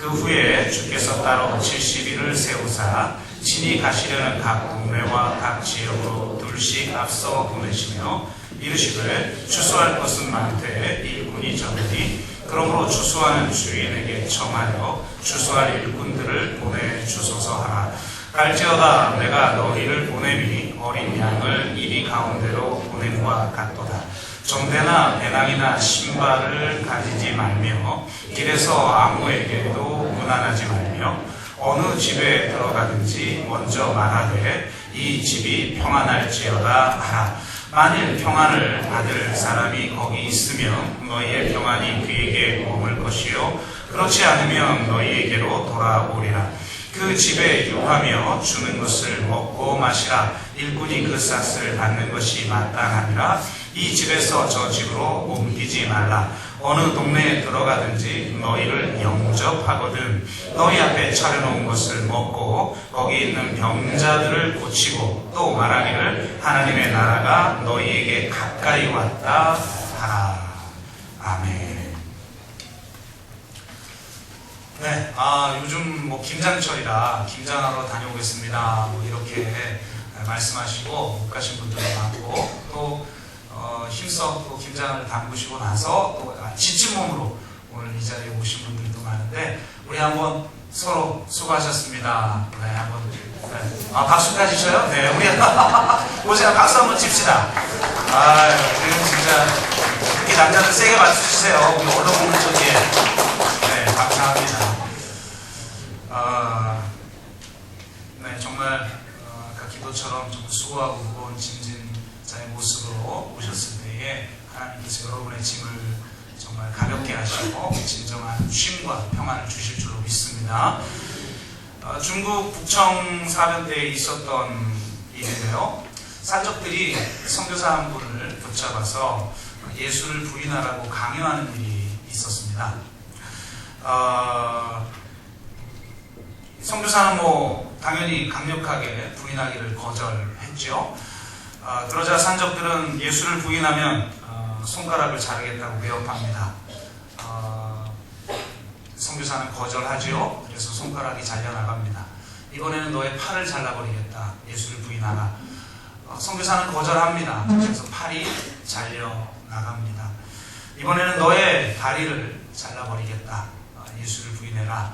그 후에 주께서 따로 70일을 세우사 친히 가시려는 각 동네와 각 지역으로 둘씩 앞서 보내시며 이르시되 추수할 것은 많되 일꾼이 적으니 그러므로 추수하는 주인에게 청하여 추수할 일꾼들을 보내주소서 하라. 갈지어다 내가 너희를 보내니 어린 양을 이리 가운데로 보냄과 같도다. 정대나 배낭이나 신발을 가지지 말며 길에서 아무에게도 무난하지 말며 어느 집에 들어가든지 먼저 말하되 이 집이 평안할지어다 하라. 만일 평안을 받을 사람이 거기 있으면 너희의 평안이 그에게 머물 것이요 그렇지 않으면 너희에게로 돌아오리라. 그 집에 유하며 주는 것을 먹고 마시라. 일꾼이 그 싹을 받는 것이 마땅하니라. 이 집에서 저 집으로 옮기지 말라. 어느 동네에 들어가든지 너희를 영접하거든 너희 앞에 차려놓은 것을 먹고 거기 있는 병자들을 고치고 또 말하기를 하나님의 나라가 너희에게 가까이 왔다 하라. 아멘. 네, 요즘 김장철이라 김장하러 다녀오겠습니다. 이렇게 말씀하시고 못 가신 분들도 많고 또 힘써 또 김장을 담그시고 나서 또 지친 몸으로 오늘 이 자리에 오신 분들도 많은데 우리 한번 서로 수고하셨습니다. 네, 한번 박수까지 쳐요. 네, 우리 보세요. 박수 한번 칩시다. 지금 진짜 이렇게 남자들 세게 박수 치세요. 우리 언론 보는 쪽에. 네, 감사합니다. 네, 정말 아까 기도처럼 좀 수고하고 무거운 짐진자의 모습으로 오셨을 때에 하나님께서 여러분의 짐을 정말 가볍게 하시고 진정한 쉼과 평안을 주실 줄로 믿습니다. 중국 북청 사변 때에 있었던 일인데요. 산적들이 선교사 한 분을 붙잡아서 예수를 부인하라고 강요하는 일이 있었습니다. 선교사는 당연히 강력하게 부인하기를 거절했죠. 그러자 산적들은 예수를 부인하면 손가락을 자르겠다고 위협합니다. 선교사는 거절하지요. 그래서 손가락이 잘려나갑니다. 이번에는 너의 팔을 잘라버리겠다. 예수를 부인하라. 선교사는 거절합니다. 그래서 팔이 잘려나갑니다. 이번에는 너의 다리를 잘라버리겠다. 예수를 부인해라.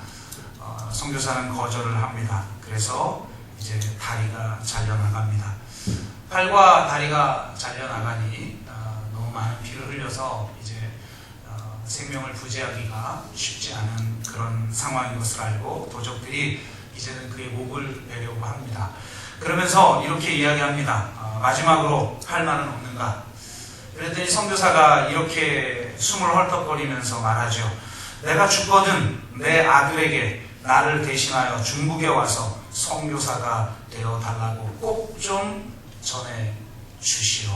선교사는 거절을 합니다. 그래서 이제 다리가 잘려나갑니다. 팔과 다리가 잘려나가니 너무 많은 피를 흘려서 이제 생명을 부지하기가 쉽지 않은 그런 상황인 것을 알고 도적들이 이제는 그의 목을 베려고 합니다. 그러면서 이렇게 이야기합니다. 마지막으로 할 말은 없는가? 그랬더니 선교사가 이렇게 숨을 헐떡거리면서 말하죠. 내가 죽거든 내 아들에게 나를 대신하여 중국에 와서 선교사가 되어달라고 꼭 좀 전해주시오.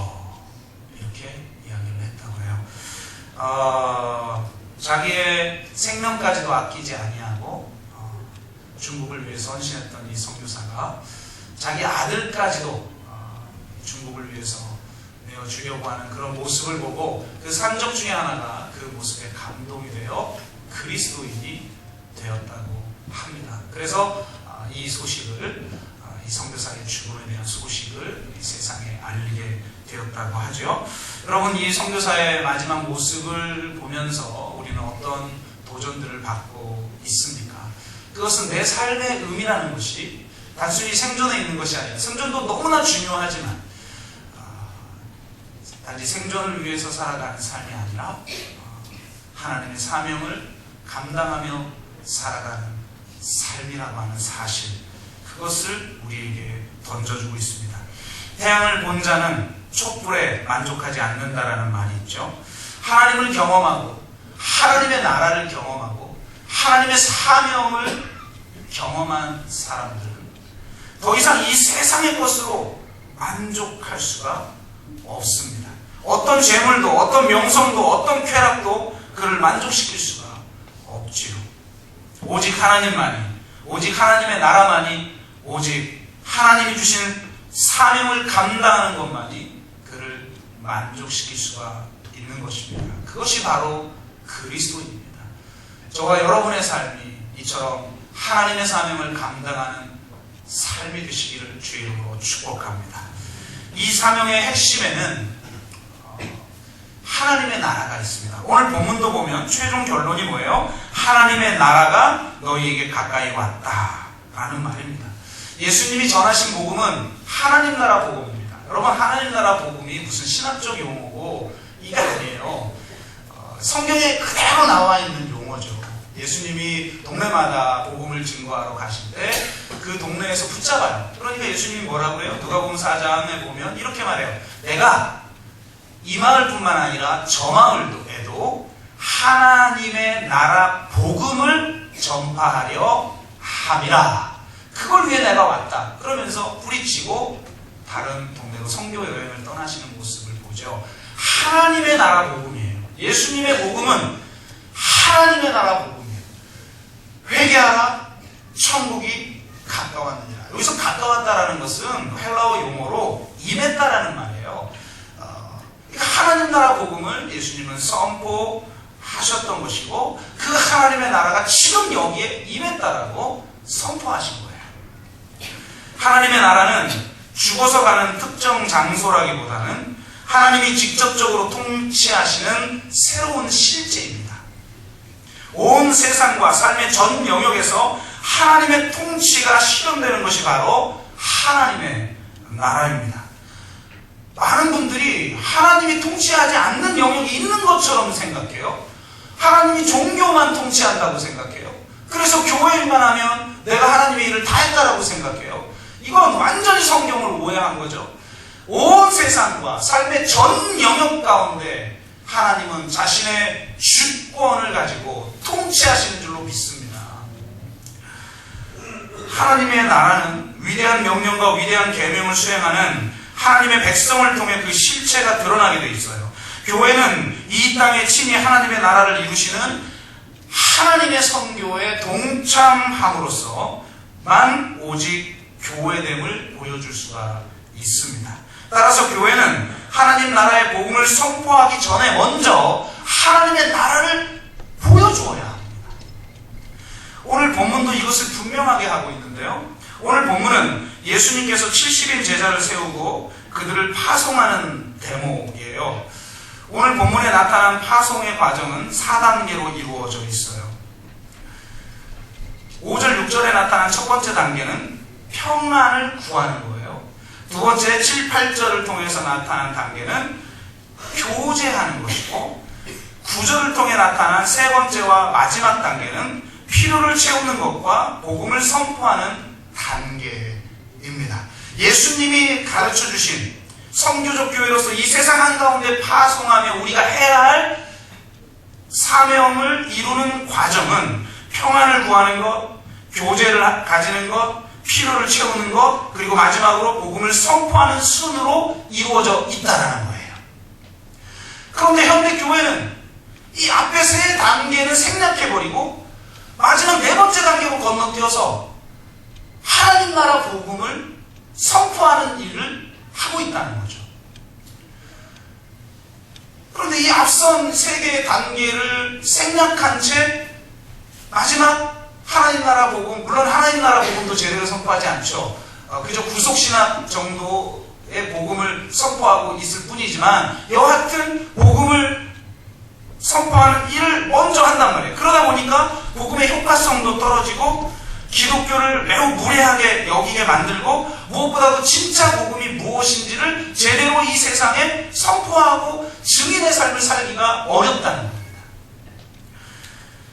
이렇게 이야기를 했다고 해요. 자기의 생명까지도 아끼지 아니하고 중국을 위해 헌신했던 이 선교사가 자기 아들까지도 중국을 위해서 내어주려고 하는 그런 모습을 보고 그 산적 중에 하나가 그 모습에 감동이 되어 그리스도인이 되었다고 합니다. 그래서 이 소식을 이 선교사의 죽음에 대한 소식을 이 세상에 알리게 되었다고 하죠. 여러분, 이 선교사의 마지막 모습을 보면서 우리는 어떤 도전들을 받고 있습니까? 그것은 내 삶의 의미라는 것이 단순히 생존에 있는 것이 아니라 생존도 너무나 중요하지만 단지 생존을 위해서 살아가는 삶이 아니라 하나님의 사명을 감당하며 살아가는 삶이라고 하는 사실, 그것을 우리에게 던져주고 있습니다. 태양을 본 자는 촛불에 만족하지 않는다라는 말이 있죠. 하나님을 경험하고 하나님의 나라를 경험하고 하나님의 사명을 경험한 사람들은 더 이상 이 세상의 것으로 만족할 수가 없습니다. 어떤 재물도 어떤 명성도 어떤 쾌락도 그를 만족시킬 수가 없지요. 오직 하나님만이, 오직 하나님의 나라만이, 오직 하나님이 주신 사명을 감당하는 것만이 그를 만족시킬 수가 있는 것입니다. 그것이 바로 그리스도입니다. 저와 여러분의 삶이 이 이처럼 하나님의 사명을 감당하는 삶이 되시기를 주의 이름으로 축복합니다. 이 사명의 핵심에는 하나님의 나라가 있습니다. 오늘 본문도 보면 최종 결론이 뭐예요? 하나님의 나라가 너희에게 가까이 왔다 라는 말입니다. 예수님이 전하신 복음은 하나님 나라 복음입니다. 여러분, 하나님 나라 복음이 무슨 신학적 용어고 이게 아니에요. 성경에 그대로 나와 있는 용어죠. 예수님이 동네마다 복음을 증거하러 가실 때 그 동네에서 붙잡아요. 그러니까 예수님이 뭐라고 해요? 누가복음 4장에 보면 이렇게 말해요. 내가 이 마을뿐만 아니라 저 마을에도 하나님의 나라 복음을 전파하려 함이라. 그걸 위해 내가 왔다. 그러면서 뿌리치고 다른 동네로 선교 여행을 떠나시는 모습을 보죠. 하나님의 나라 복음이에요. 예수님의 복음은 하나님의 나라 복음이에요. 회개하라, 천국이 가까웠느니라. 여기서 가까웠다라는 것은 헬라어 용어로 임했다라는 말이에요. 그러니까 하나님 나라 복음을 예수님은 선포하셨던 것이고 그 하나님의 나라가 지금 여기에 임했다라고 선포하신 거예요. 하나님의 나라는 죽어서 가는 특정 장소라기보다는 하나님이 직접적으로 통치하시는 새로운 실제입니다. 온 세상과 삶의 전 영역에서 하나님의 통치가 실현되는 것이 바로 하나님의 나라입니다. 많은 분들이 하나님이 통치하지 않는 영역이 있는 것처럼 생각해요. 하나님이 종교만 통치한다고 생각해요. 그래서 교회 일만 하면 내가 하나님의 일을 다 했다라고 생각해요. 이건 완전히 성경을 오해한 거죠. 온 세상과 삶의 전 영역 가운데 하나님은 자신의 주권을 가지고 통치하시는 줄로 믿습니다. 하나님의 나라는 위대한 명령과 위대한 계명을 수행하는 하나님의 백성을 통해 그 실체가 드러나게 돼 있어요. 교회는 이 땅에 친히 하나님의 나라를 이루시는 하나님의 선교에 동참함으로써만 오직 교회됨을 보여줄 수가 있습니다. 따라서 교회는 하나님 나라의 복음을 선포하기 전에 먼저 하나님의 나라를 보여주어야 합니다. 오늘 본문도 이것을 분명하게 하고 있는데요. 오늘 본문은 예수님께서 70인 제자를 세우고 그들을 파송하는 대목이에요. 오늘 본문에 나타난 파송의 과정은 4단계로 이루어져 있어요. 5절, 6절에 나타난 첫 번째 단계는 평안을 구하는 거예요. 두 번째 7, 8절을 통해서 나타난 단계는 교제하는 것이고 9절을 통해 나타난 세 번째와 마지막 단계는 필요를 채우는 것과 복음을 선포하는 단계입니다. 예수님이 가르쳐 주신 선교적 교회로서 이 세상 한가운데 파송하며 우리가 해야 할 사명을 이루는 과정은 평안을 구하는 것, 교제를 가지는 것, 필요를 채우는 것, 그리고 마지막으로 복음을 선포하는 순으로 이루어져 있다는 거예요. 그런데 현대 교회는 이 앞에 세 단계는 생략해버리고 마지막 네 번째 단계로 건너뛰어서 하나님 나라 복음을 선포하는 일을 하고 있다는 거죠. 그런데 이 앞선 세 개의 단계를 생략한 채 마지막 하나님 나라 복음, 물론 하나님 나라 복음도 제대로 선포하지 않죠. 그저 구속신학 정도의 복음을 선포하고 있을 뿐이지만 여하튼 복음을 선포하는 일을 먼저 한단 말이에요. 그러다 보니까 복음의 효과성도 떨어지고 기독교를 매우 무례하게 여기게 만들고 무엇보다도 진짜 복음이 무엇인지를 제대로 이 세상에 선포하고 증인의 삶을 살기가 어렵다는 겁니다.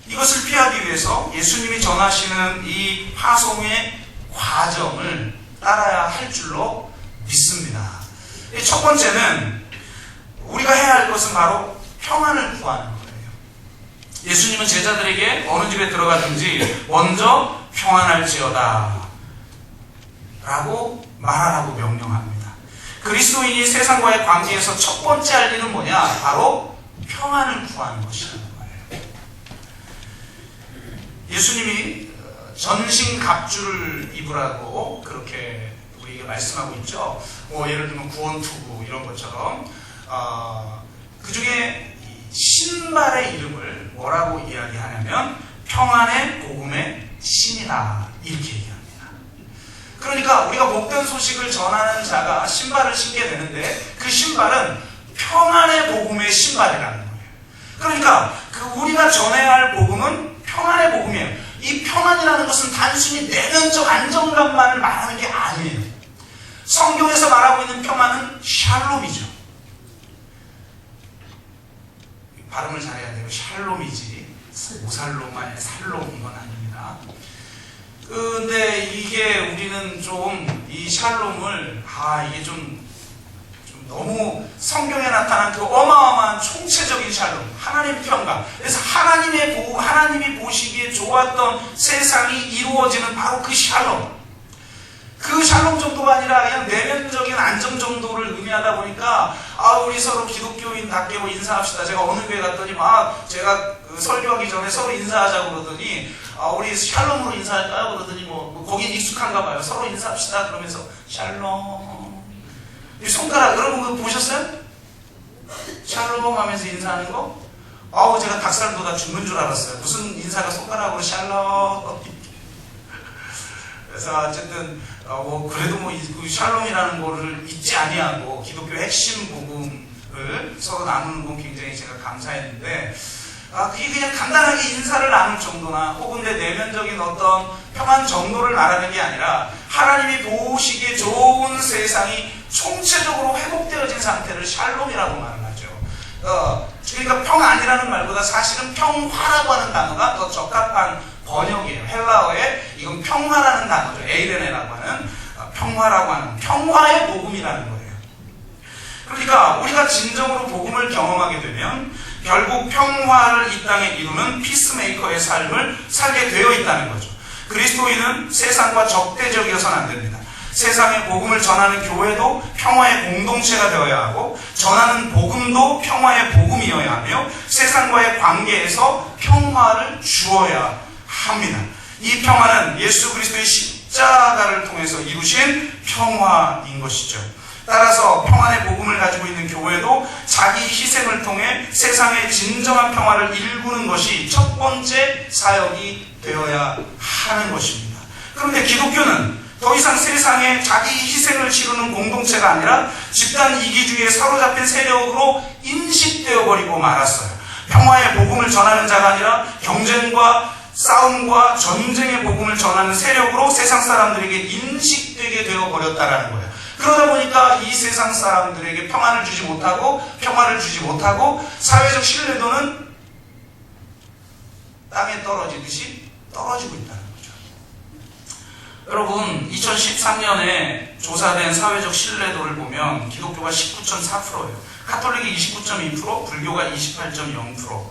이것을 피하기 위해서 예수님이 전하시는 이 파송의 과정을 따라야 할 줄로 믿습니다. 첫 번째는 우리가 해야 할 것은 바로 평안을 구하는 거예요. 예수님은 제자들에게 어느 집에 들어가든지 먼저 평안할지어다 라고 말하라고 명령합니다. 그리스도인이 세상과의 관계에서 첫 번째 할 일은 뭐냐? 바로 평안을 구하는 것이라는 거예요. 예수님이 전신갑주를 입으라고 그렇게 우리에게 말씀하고 있죠. 예를 들면 구원투구 이런 것처럼 그 중에 신발의 이름을 뭐라고 이야기하냐면 평안의 복음의 샬롬이다. 이렇게 얘기합니다. 그러니까 우리가 복된 소식을 전하는 자가 신발을 신게 되는데 그 신발은 평안의 복음의 신발이라는 거예요. 그러니까 우리가 전해야 할 복음은 평안의 복음이에요. 이 평안이라는 것은 단순히 내면적 안정감만을 말하는 게 아니에요. 성경에서 말하고 있는 평안은 샬롬이죠. 발음을 잘해야 돼요. 샬롬이지 오살롬 아니라 살롬 이건 아닙니다. 근데 이게 우리는 좀 이 샬롬을 이게 좀 너무 성경에 나타난 그 어마어마한 총체적인 샬롬, 하나님 평강. 그래서 하나님이 보시기에 좋았던 세상이 이루어지는 바로 그 샬롬. 그 샬롬 정도가 아니라 그냥 내면적인 안정 정도를 의미하다 보니까 우리 서로 기독교인답게 인사합시다. 제가 어느 교회 갔더니 제가 설교하기 전에 서로 인사하자고 그러더니 우리 샬롬으로 인사할까요? 그러더니 거긴 익숙한가 봐요. 서로 인사합시다. 그러면서 샬롬. 이 손가락 여러분 그거 보셨어요? 샬롬 하면서 인사하는 거? 제가 닭살 돋아 죽는 줄 알았어요. 무슨 인사가 손가락으로 샬롬. 그래서 어쨌든 그래도 그 샬롬이라는 거를 잊지 아니하고 기독교 핵심 복음을 서로 나누는 건 굉장히 제가 감사했는데 그게 그냥 간단하게 인사를 나눌 정도나 혹은 내 내면적인 어떤 평안 정도를 말하는 게 아니라 하나님이 보시기에 좋은 세상이 총체적으로 회복되어진 상태를 샬롬이라고 말을 하죠. 그러니까 평안이라는 말보다 사실은 평화라고 하는 단어가 더 적합한 번역이에요. 헬라어에 이건 평화라는 단어죠. 에이레네라고 하는 평화라고 하는 평화의 복음이라는 거예요. 그러니까 우리가 진정으로 복음을 경험하게 되면 결국 평화를 이 땅에 이루는 피스메이커의 삶을 살게 되어 있다는 거죠. 그리스도인은 세상과 적대적이어서는 안 됩니다. 세상에 복음을 전하는 교회도 평화의 공동체가 되어야 하고 전하는 복음도 평화의 복음이어야 하며 세상과의 관계에서 평화를 주어야 합니다. 이 평화는 예수 그리스도의 십자가를 통해서 이루신 평화인 것이죠. 따라서 평안의 복음을 가지고 있는 교회도 자기 희생을 통해 세상의 진정한 평화를 일구는 것이 첫 번째 사역이 되어야 하는 것입니다. 그런데 기독교는 더 이상 세상에 자기 희생을 치르는 공동체가 아니라 집단 이기주의에 사로잡힌 세력으로 인식되어 버리고 말았어요. 평화의 복음을 전하는 자가 아니라 경쟁과 싸움과 전쟁의 복음을 전하는 세력으로 세상 사람들에게 인식되게 되어버렸다라는 거예요. 그러다 보니까 이 세상 사람들에게 평화를 주지 못하고 사회적 신뢰도는 땅에 떨어지듯이 떨어지고 있다는 거죠. 여러분 2013년에 조사된 사회적 신뢰도를 보면 기독교가 19.4%예요. 가톨릭이 29.2%, 불교가 28.0%.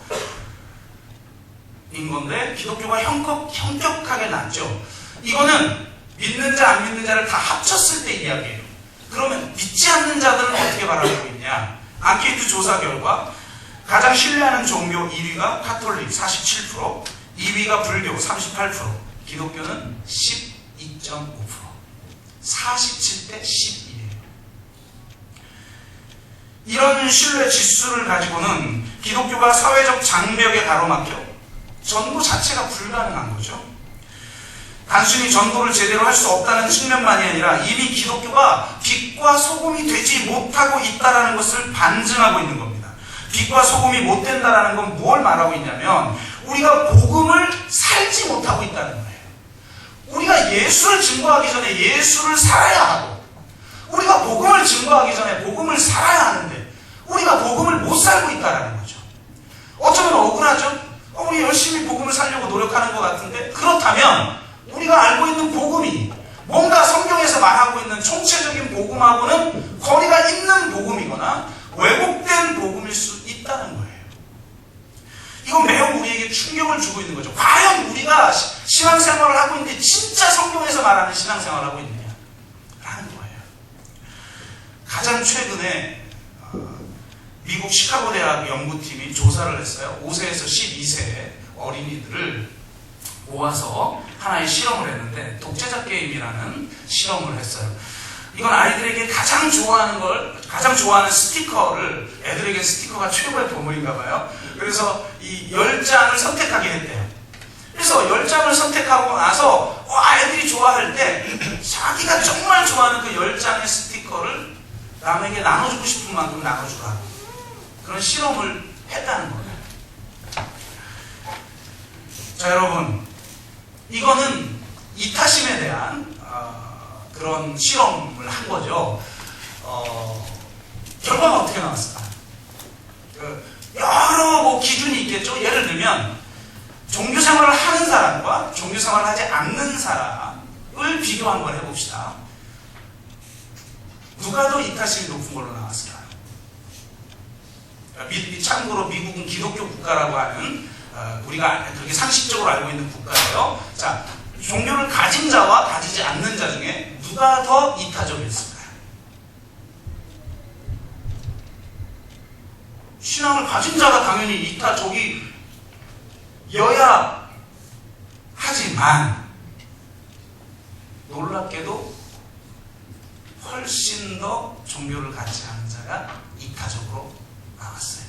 인 건데 기독교가 현격하게 낮죠. 이거는 믿는 자 안 믿는 자를 다 합쳤을 때 이야기예요. 그러면 믿지 않는 자들은 어떻게 바라보고 있냐? 앙케이트 조사 결과 가장 신뢰하는 종교 1위가 가톨릭 47%, 2위가 불교 38%, 기독교는 12.5%, 47대 12예요. 이런 신뢰 지수를 가지고는 기독교가 사회적 장벽에 가로막혀 전도 자체가 불가능한 거죠. 단순히 전도를 제대로 할 수 없다는 측면만이 아니라 이미 기독교가 빛과 소금이 되지 못하고 있다는 것을 반증하고 있는 겁니다. 빛과 소금이 못 된다는 건 뭘 말하고 있냐면 우리가 복음을 살지 못하고 있다는 거예요. 우리가 예수를 증거하기 전에 예수를 살아야 하고 우리가 복음을 증거하기 전에 복음을 살아야 하는데 우리가 복음을 못 살고 있다는 거죠. 어쩌면 억울하죠? 우리 열심히 복음을 살려고 노력하는 것 같은데 그렇다면 우리가 알고 있는 복음이 뭔가 성경에서 말하고 있는 총체적인 복음하고는 거리가 있는 복음이거나 왜곡된 복음일 수 있다는 거예요. 이건 매우 우리에게 충격을 주고 있는 거죠. 과연 우리가 신앙생활을 하고 있는데 진짜 성경에서 말하는 신앙생활을 하고 있느냐라는 거예요. 가장 최근에 미국 시카고 대학 연구팀이 조사를 했어요. 5세에서 12세 어린이들을 모아서 하나의 실험을 했는데 독재자 게임이라는 실험을 했어요. 이건 아이들에게 가장 좋아하는 스티커를 애들에게 스티커가 최고의 보물인가 봐요. 그래서 이 10장을 선택하게 했대요. 그래서 10장을 선택하고 나서 만큼 나눠주라. 그런 실험을 했다는 거예요. 자, 여러분, 이거는 이타심에 대한 그런 실험을 한 거죠. 결과가 어떻게 나왔을까? 여러 기준이 있겠죠. 예를 들면 종교 생활을 하는 사람과 종교 생활을 하지 않는 사람을 비교 한번 해봅시다. 누가 더 이타심이 높은 걸로 나왔을까요? 참고로 미국은 기독교 국가라고 하는 우리가 그렇게 상식적으로 알고 있는 국가예요. 자, 종교를 가진 자와 가지지 않는 자 중에 누가 더 이타적이었을까요? 신앙을 가진 자가 당연히 이타적이어야 하지만 놀랍게도 훨씬 더 종교를 갖지 않은 자가 이타적으로 나왔어요.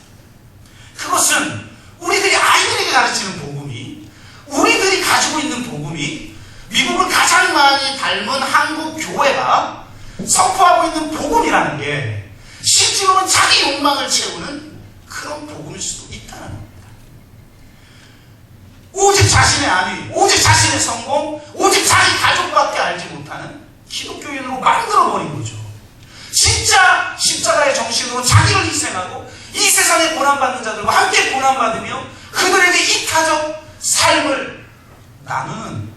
그것은 우리들이 아이들에게 가르치는 복음이, 우리들이 가지고 있는 복음이, 미국을 가장 많이 닮은 한국 교회가 선포하고 있는 복음이라는 게 실제로는 자기 욕망을 채우는 그런 복음일 수도 있다는 겁니다. 오직 자신의 안위, 오직 자신의 성공, 오직 자기 가족밖에 알지 못하는 기독교인으로 만들어버린 거죠. 진짜 십자가의 정신으로 자기를 희생하고 이 세상에 고난받는 자들과 함께 고난받으며 그들에게 이타적 삶을 나누는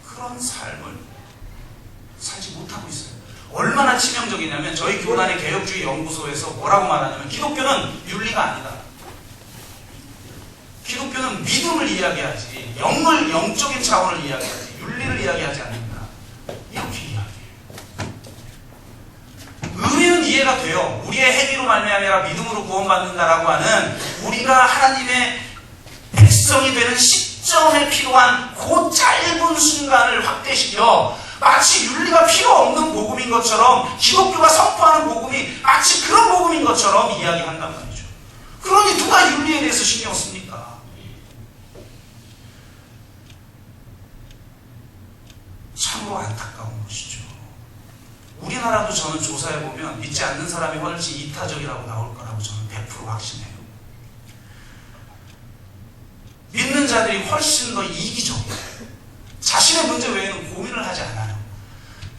그런 삶을 살지 못하고 있어요. 얼마나 치명적이냐면 저희 교단의 개혁주의 연구소에서 뭐라고 말하냐면 기독교는 윤리가 아니다. 기독교는 믿음을 이야기하지 영적인 차원을 이야기하지 윤리를 이야기하지 않는다. 이렇게 이야기해요. 의미는 이해가 돼요. 우리의 행위로 말미암아 믿음으로 구원받는다라고 하는 우리가 하나님의 백성이 되는 시점에 필요한 그 짧은 순간을 확대시켜 마치 윤리가 필요 없는 복음인 것처럼 기독교가 선포하는 복음이 마치 그런 복음인 것처럼 이야기한단 말이죠. 그러니 누가 윤리에 대해서 신경 씁니까? 참으로 안타까운 것이죠. 우리나라도 저는 조사해보면 믿지 않는 사람이 훨씬 이타적이라고 나올 거라고 저는 100% 확신해요. 믿는 자들이 훨씬 더 이기적이에요. 자신의 문제 외에는 고민을 하지 않아요.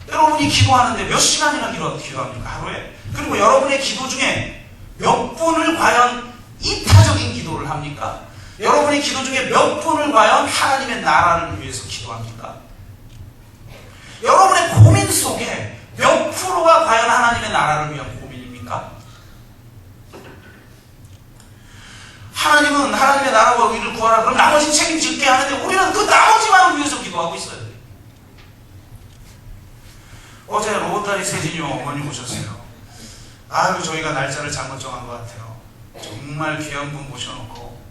여러분이 기도하는데 몇 시간이나 기도합니까? 하루에? 그리고 여러분의 기도 중에 몇 분을 과연 이타적인 기도를 합니까? 여러분의 기도 중에 몇 분을 과연 하나님의 나라를 위해서 기도합니까? 여러분의 고민 속에 몇 프로가 과연 하나님의 나라를 위한 고민입니까? 하나님은 하나님의 나라와 의를 구하라 그럼 나머지 책임질게 하는데 우리는 그 나머지만을 위해서 기도하고 있어요. 어제 로봇다리 세진이 어머니 오셨어요. 아유, 저희가 날짜를 잘못 정한 것 같아요. 정말 귀한 분 모셔놓고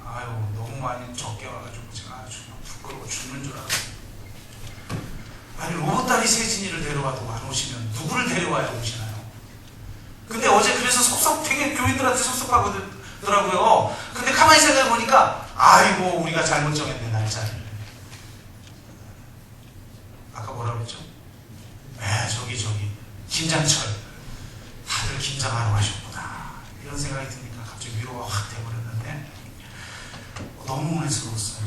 아유, 너무 많이 적게 와가지고 제가 아주 부끄러워 죽는 줄 알았어요. 아니, 로봇다리 세진이를 데려와도 안 오시면 누구를 데려와야 오시나요? 근데 어제 그래서 되게 교인들한테 섭섭하더라고요. 근데 가만히 생각해보니까 아이고, 우리가 잘못 정했네, 날짜를. 아까 뭐라고 했죠? 저기 김장철 다들 김장하러 가셨구나 이런 생각이 드니까 갑자기 위로가 확 돼버렸는데 너무 은혜스러웠어요.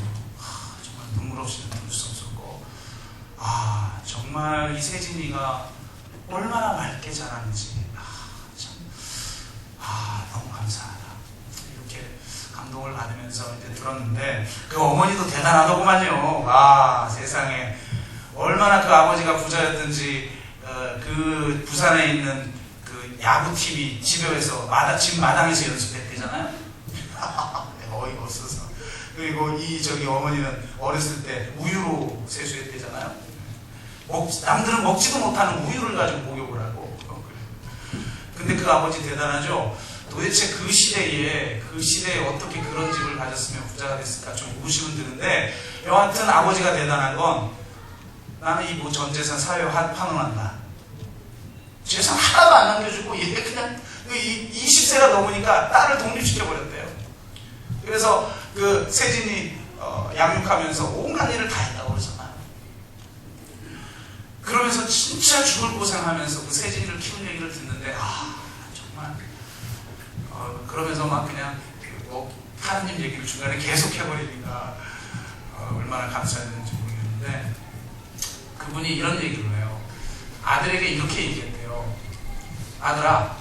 정말 눈물 없이는 들을 수 없었고 정말 이 세진이가 얼마나 맑게 자라는지 너무 감사하다 이렇게 감동을 받으면서 이제 들었는데 그 어머니도 대단하더구만요. 세상에 얼마나 그 아버지가 부자였든지 그 부산에 있는 그 야구팀이 집에서 집 마당에서 연습했대잖아요. 어이가 없어서. 그리고 저기 어머니는 어렸을 때 우유로 세수했대잖아요. 남들은 먹지도 못하는 우유를 가지고 목욕을 하고. 근데 그 아버지 대단하죠. 도대체 그 시대에 어떻게 그런 집을 가졌으면 부자가 됐을까 좀 의심은 드는데 여하튼 아버지가 대단한 건 나는 이 전 재산 사회에 환원한다. 재산 하나도 안 남겨주고 얘 그냥 20세가 넘으니까 딸을 독립시켜버렸대요. 그래서 그 세진이 양육하면서 온갖 일을 다 했다고 그러잖아요. 그러면서 진짜 죽을 고생하면서 그 세진이를 키운 얘기를 듣는데 정말 그러면서 막 그냥 하나님 얘기를 중간에 계속 해버리니까 얼마나 감사했는지 모르겠는데, 그분이 이런 얘기를 해요. 아들에게 이렇게 얘기했대요. 아들아,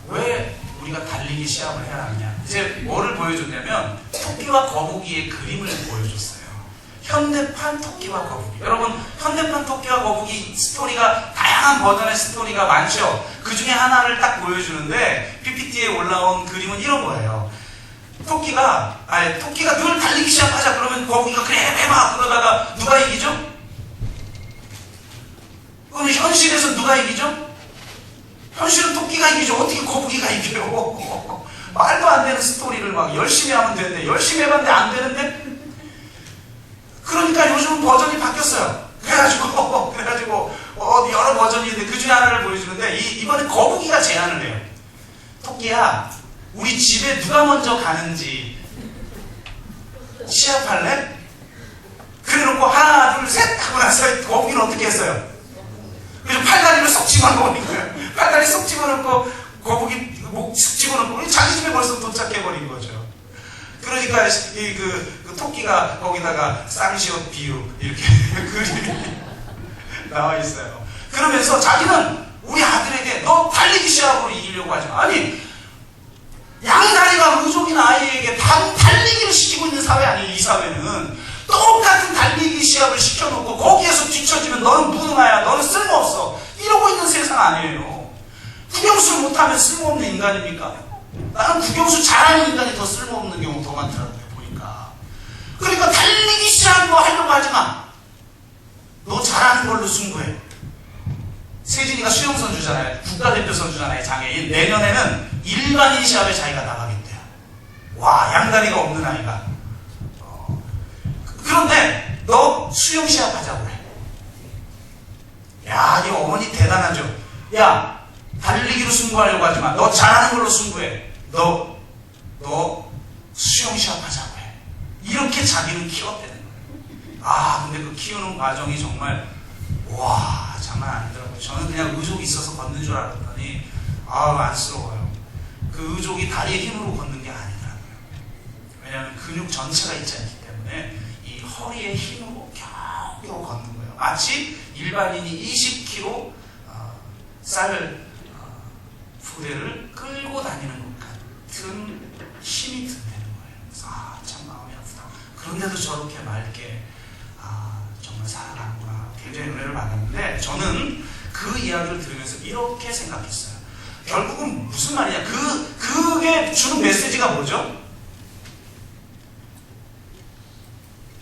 왜 우리가 달리기 시합을 해야 하냐. 이제 뭐를 보여줬냐면 토끼와 거북이의 그림을 보여줬어요. 현대판 토끼와 거북이. 여러분, 현대판 토끼와 거북이 스토리가, 다양한 버전의 스토리가 많죠. 그 중에 하나를 딱 보여주는데 PPT에 올라온 그림은 이런 거예요. 토끼가 늘 달리기 시작하자 그러면 거북이가 그래 해봐 그러다가 누가 이기죠? 그럼 현실에서 누가 이기죠? 현실은 토끼가 이기죠. 어떻게 거북이가 이겨요? 말도 안 되는 스토리를 막 열심히 하면 되는데, 열심히 해봤는데 안 되는데. 그러니까 요즘은 버전이 바뀌었어요. 그래가지고 여러 버전이 있는데 그 중에 하나를 보여주는데, 이번에 거북이가 제안을 해요. 토끼야, 우리 집에 누가 먼저 가는지 시합할래? 그래놓고 하나 둘 셋 하고 나서 거북이는 어떻게 했어요? 그래서 팔다리를 쏙 집어넣은 거예요. 팔다리 쏙 집어넣고 거북이 목 쑥 집어넣고 자기 집에 벌써 도착해버린 거죠. 그러니까 그 토끼가 거기다가 쌍시옷 비유 이렇게 그림이 나와 있어요. 그러면서 자기는 우리 아들에게 너 달리기 시합으로 이기려고 하지 마. 아니, 양다리가 의족인 아이에게 달리기를 시키고 있는 사회 아니에요. 이 사회는 똑같은 달리기 시합을 시켜놓고 거기에서 뒤처지면 너는 무능하야, 너는 쓸모없어, 이러고 있는 세상 아니에요. 국영수 못하면 쓸모없는 인간입니까? 나는 국영수 잘하는 인간이 더 쓸모없는 경우 더 많더라고요, 보니까. 그러니까 달리기 시합 뭐 하려고 하지 마. 너 잘하는 걸로 승부해. 세진이가 수영선수잖아요. 국가대표 선수잖아요. 장애인. 내년에는 일반인 시합에 자기가 나가겠대요. 와, 양다리가 없는 아이가. 그런데 너 수영 시합 하자고 해. 야, 이 어머니 대단하죠. 야, 달리기로 승부하려고 하지 마. 너 잘하는 걸로 승부해. 너 수영 시합 하자고 해. 이렇게 자기는 키웠대는 거예요. 근데 그 키우는 과정이 정말, 와, 장난 아니더라고요. 저는 그냥 의족이 있어서 걷는 줄 알았더니 안쓰러워요. 그 의족이 다리의 힘으로 걷는 게 아니더라고요. 왜냐하면 근육 전체가 있지 않기 때문에 이 허리의 힘으로 겨우겨우 걷는 거예요. 마치 일반인이 20kg 쌀 부대를 끌고 다니는 것 같은 힘이 든다는 거예요. 그래서 참 마음이 아프다. 그런데도 저렇게 맑게 정말 살아가는구나. 굉장히 은혜를 받았는데, 저는 그 이야기를 들으면서 이렇게 생각했어요. 결국은 무슨 말이냐, 그게 주는 메시지가 뭐죠?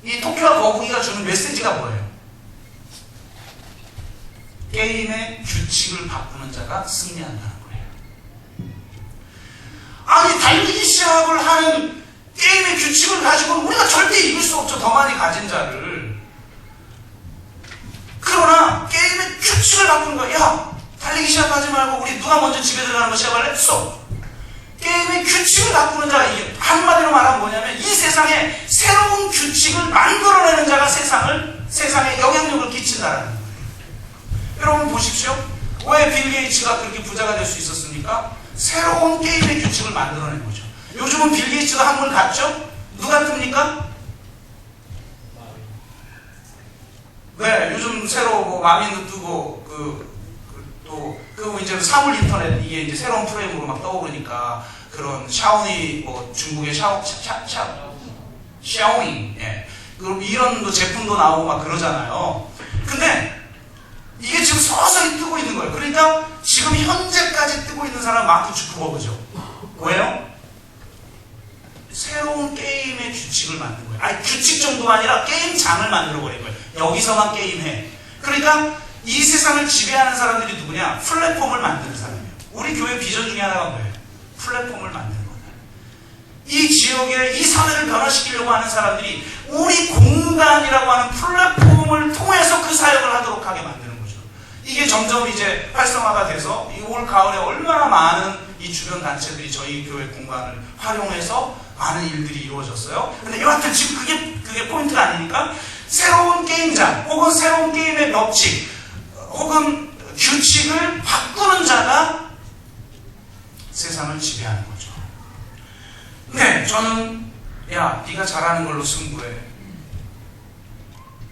이 토끼와 거북이가 주는 메시지가 뭐예요? 게임의 규칙을 바꾸는 자가 승리한다는 거예요. 아니, 달리기 시합을 하는 게임의 규칙을 가지고는 우리가 절대 이길 수 없죠. 더 많이 가진 자를. 그러나 게임의 규칙을 바꾸는 거야. 야, 달리기 시합하지 말고 우리 누가 먼저 집에 들어가는 거 시합할래? 쏙. 게임의 규칙을 바꾸는 자가 이게, 한마디로 말하면 뭐냐면 이 세상에 새로운 규칙을 만들어내는 자가 세상에 영향력을 끼친다라는 거예요. 여러분 보십시오. 왜 빌 게이츠가 그렇게 부자가 될 수 있었습니까? 새로운 게임의 규칙을 만들어낸 거죠. 요즘은 빌 게이츠가 한 번 갔죠? 누가 뜹니까? 네, 요즘 새로 마민도 뜨고 또 이제 사물 인터넷 이게 이제 새로운 프레임으로 막 떠오르니까 그런 샤오미 중국의 샤오미 그럼 이런 제품도 나오고 막 그러잖아요. 근데 이게 지금 서서히 뜨고 있는 거예요. 그러니까 지금 현재까지 뜨고 있는 사람 마크 주크버그죠. 왜요? 새로운 게임의 규칙을 만든 거예요. 아니, 규칙 정도가 아니라 게임장을 만들어버린 거예요. 여기서만 게임해. 그러니까 이 세상을 지배하는 사람들이 누구냐? 플랫폼을 만드는 사람이에요. 우리 교회 비전 중에 하나가 뭐예요? 플랫폼을 만드는 거다. 이 지역에 이 사회를 변화시키려고 하는 사람들이 우리 공간이라고 하는 플랫폼을 통해서 그 사역을 하도록 하게 만드는 거죠. 이게 점점 이제 활성화가 돼서 이 올 가을에 얼마나 많은 이 주변 단체들이 저희 교회 공간을 활용해서 많은 일들이 이루어졌어요. 근데 여하튼 지금 그게 포인트가 아니니까 새로운 게임장 혹은 새로운 게임의 법칙 혹은 규칙을 바꾸는 자가 세상을 지배하는 거죠. 근데 저는 야, 네가 잘하는 걸로 승부해.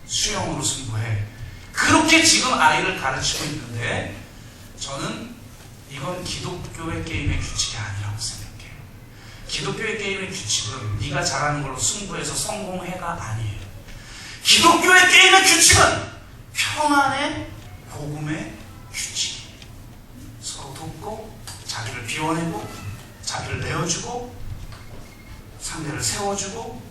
수영으로 승부해. 그렇게 지금 아이를 가르치고 있는데 저는 이건 기독교의 게임의 규칙이 아니라고 생각해요. 기독교의 게임의 규칙은 네가 잘하는 걸로 승부해서 성공해가 아니에요. 기독교의 게임의 규칙은 평안의 복음의 규칙이에요. 서로 돕고 자기를 비워내고 자기를 내어주고 상대를 세워주고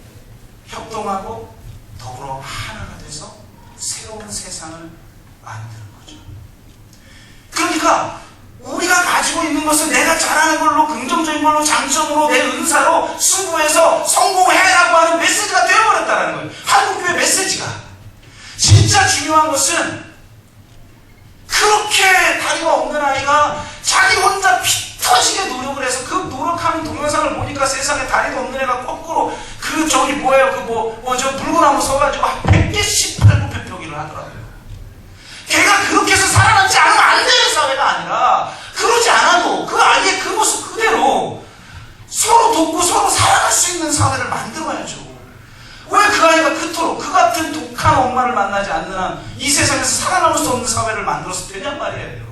협동하고 더불어 하나가 돼서 새로운 세상을 만드는 거죠. 그러니까 우리가 가지고 있는 것은 내가 잘하는 걸로, 긍정적인 걸로, 장점으로, 내 은사로 승부해서 성공해라고 하는 메시지가 되어버렸다는 거예요. 한국교회 메시지가. 진짜 중요한 것은 그렇게 다리가 없는 아이가 자기 혼자 피 터지게 노력을 해서 그 노력하는 동영상을 보니까 세상에 다리도 없는 애가 거꾸로 저기 뭐예요? 저 물구나무 서가지고 100개씩 팔굽혀펴기를 하더라고요. 걔가 그렇게 해서 살아남지 않으면 안 되는 사회가 아니라, 그러지 않아도 그 아이의 그 모습 그대로 서로 돕고 서로 살아갈 수 있는 사회를 만들어야죠. 왜 그 아이가 그토록 그 같은 독한 엄마를 만나지 않는 한 이 세상에서 살아남을 수 없는 사회를 만들어서 되냔 말이에요, 여러분.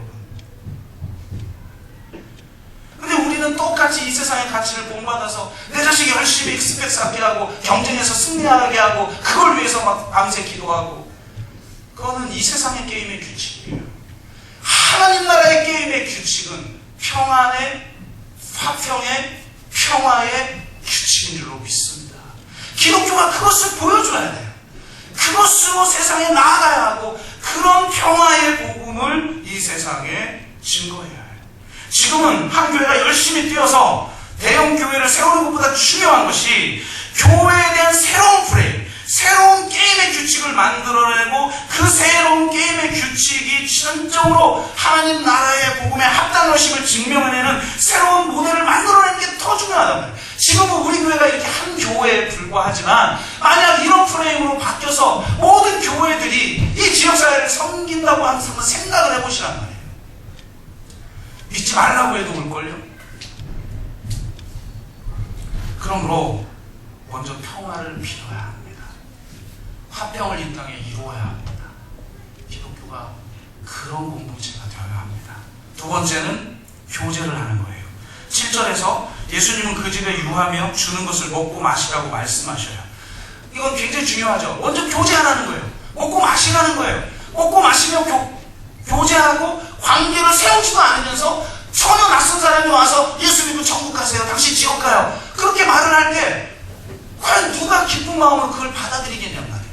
근데 우리는 똑같이 이 세상의 가치를 본받아서 내 자식이 열심히 익스펙 쌓게 하고 경쟁에서 승리하게 하고 그걸 위해서 막 밤새 기도하고, 그거는 이 세상의 게임의 규칙이에요. 하나님 나라의 게임의 규칙은 평안의, 화평의, 평화의 규칙인 줄로 믿습니다. 기독교가 그것을 보여줘야 돼요. 그것으로 세상에 나아가야 하고, 그런 평화의 복음을 이 세상에 증거해야 해요. 지금은 한 교회가 열심히 뛰어서 대형 교회를 세우는 것보다 중요한 것이 교회에 대한 새로운 프레임, 새로운 게임의 규칙을 만들어내고 그 새로운 게임의 규칙이 진정으로 하나님 나라의 복음에 합당한 것임을 증명해내는 새로운 모델을 만들어내는 게 더 중요하단 말이에요. 지금은 우리 교회가 이렇게 한 교회에 불과하지만 만약 이런 프레임으로 바뀌어서 모든 교회들이 이 지역사회를 섬긴다고 항상 생각을 해보시란 말이에요. 믿지 말라고 해도 올걸요? 그러므로 먼저 평화를 빌어야 합니다. 화평을 이 땅에 이루어야 합니다. 기독교가 그런 공동체가 되어야 합니다. 두 번째는 교제를 하는 거예요. 7절에서 예수님은 그 집에 유하며 주는 것을 먹고 마시라고 말씀하셔요. 이건 굉장히 중요하죠. 먼저 교제하라는 거예요. 먹고 마시라는 거예요. 먹고 마시며 교제하고 관계를 세우지도 않으면서 전혀 낯선 사람이 와서 예수 믿고 천국 가세요, 당신 지옥 가요, 그렇게 말을 할 때 과연 누가 기쁜 마음으로 그걸 받아들이겠냔 말이에요.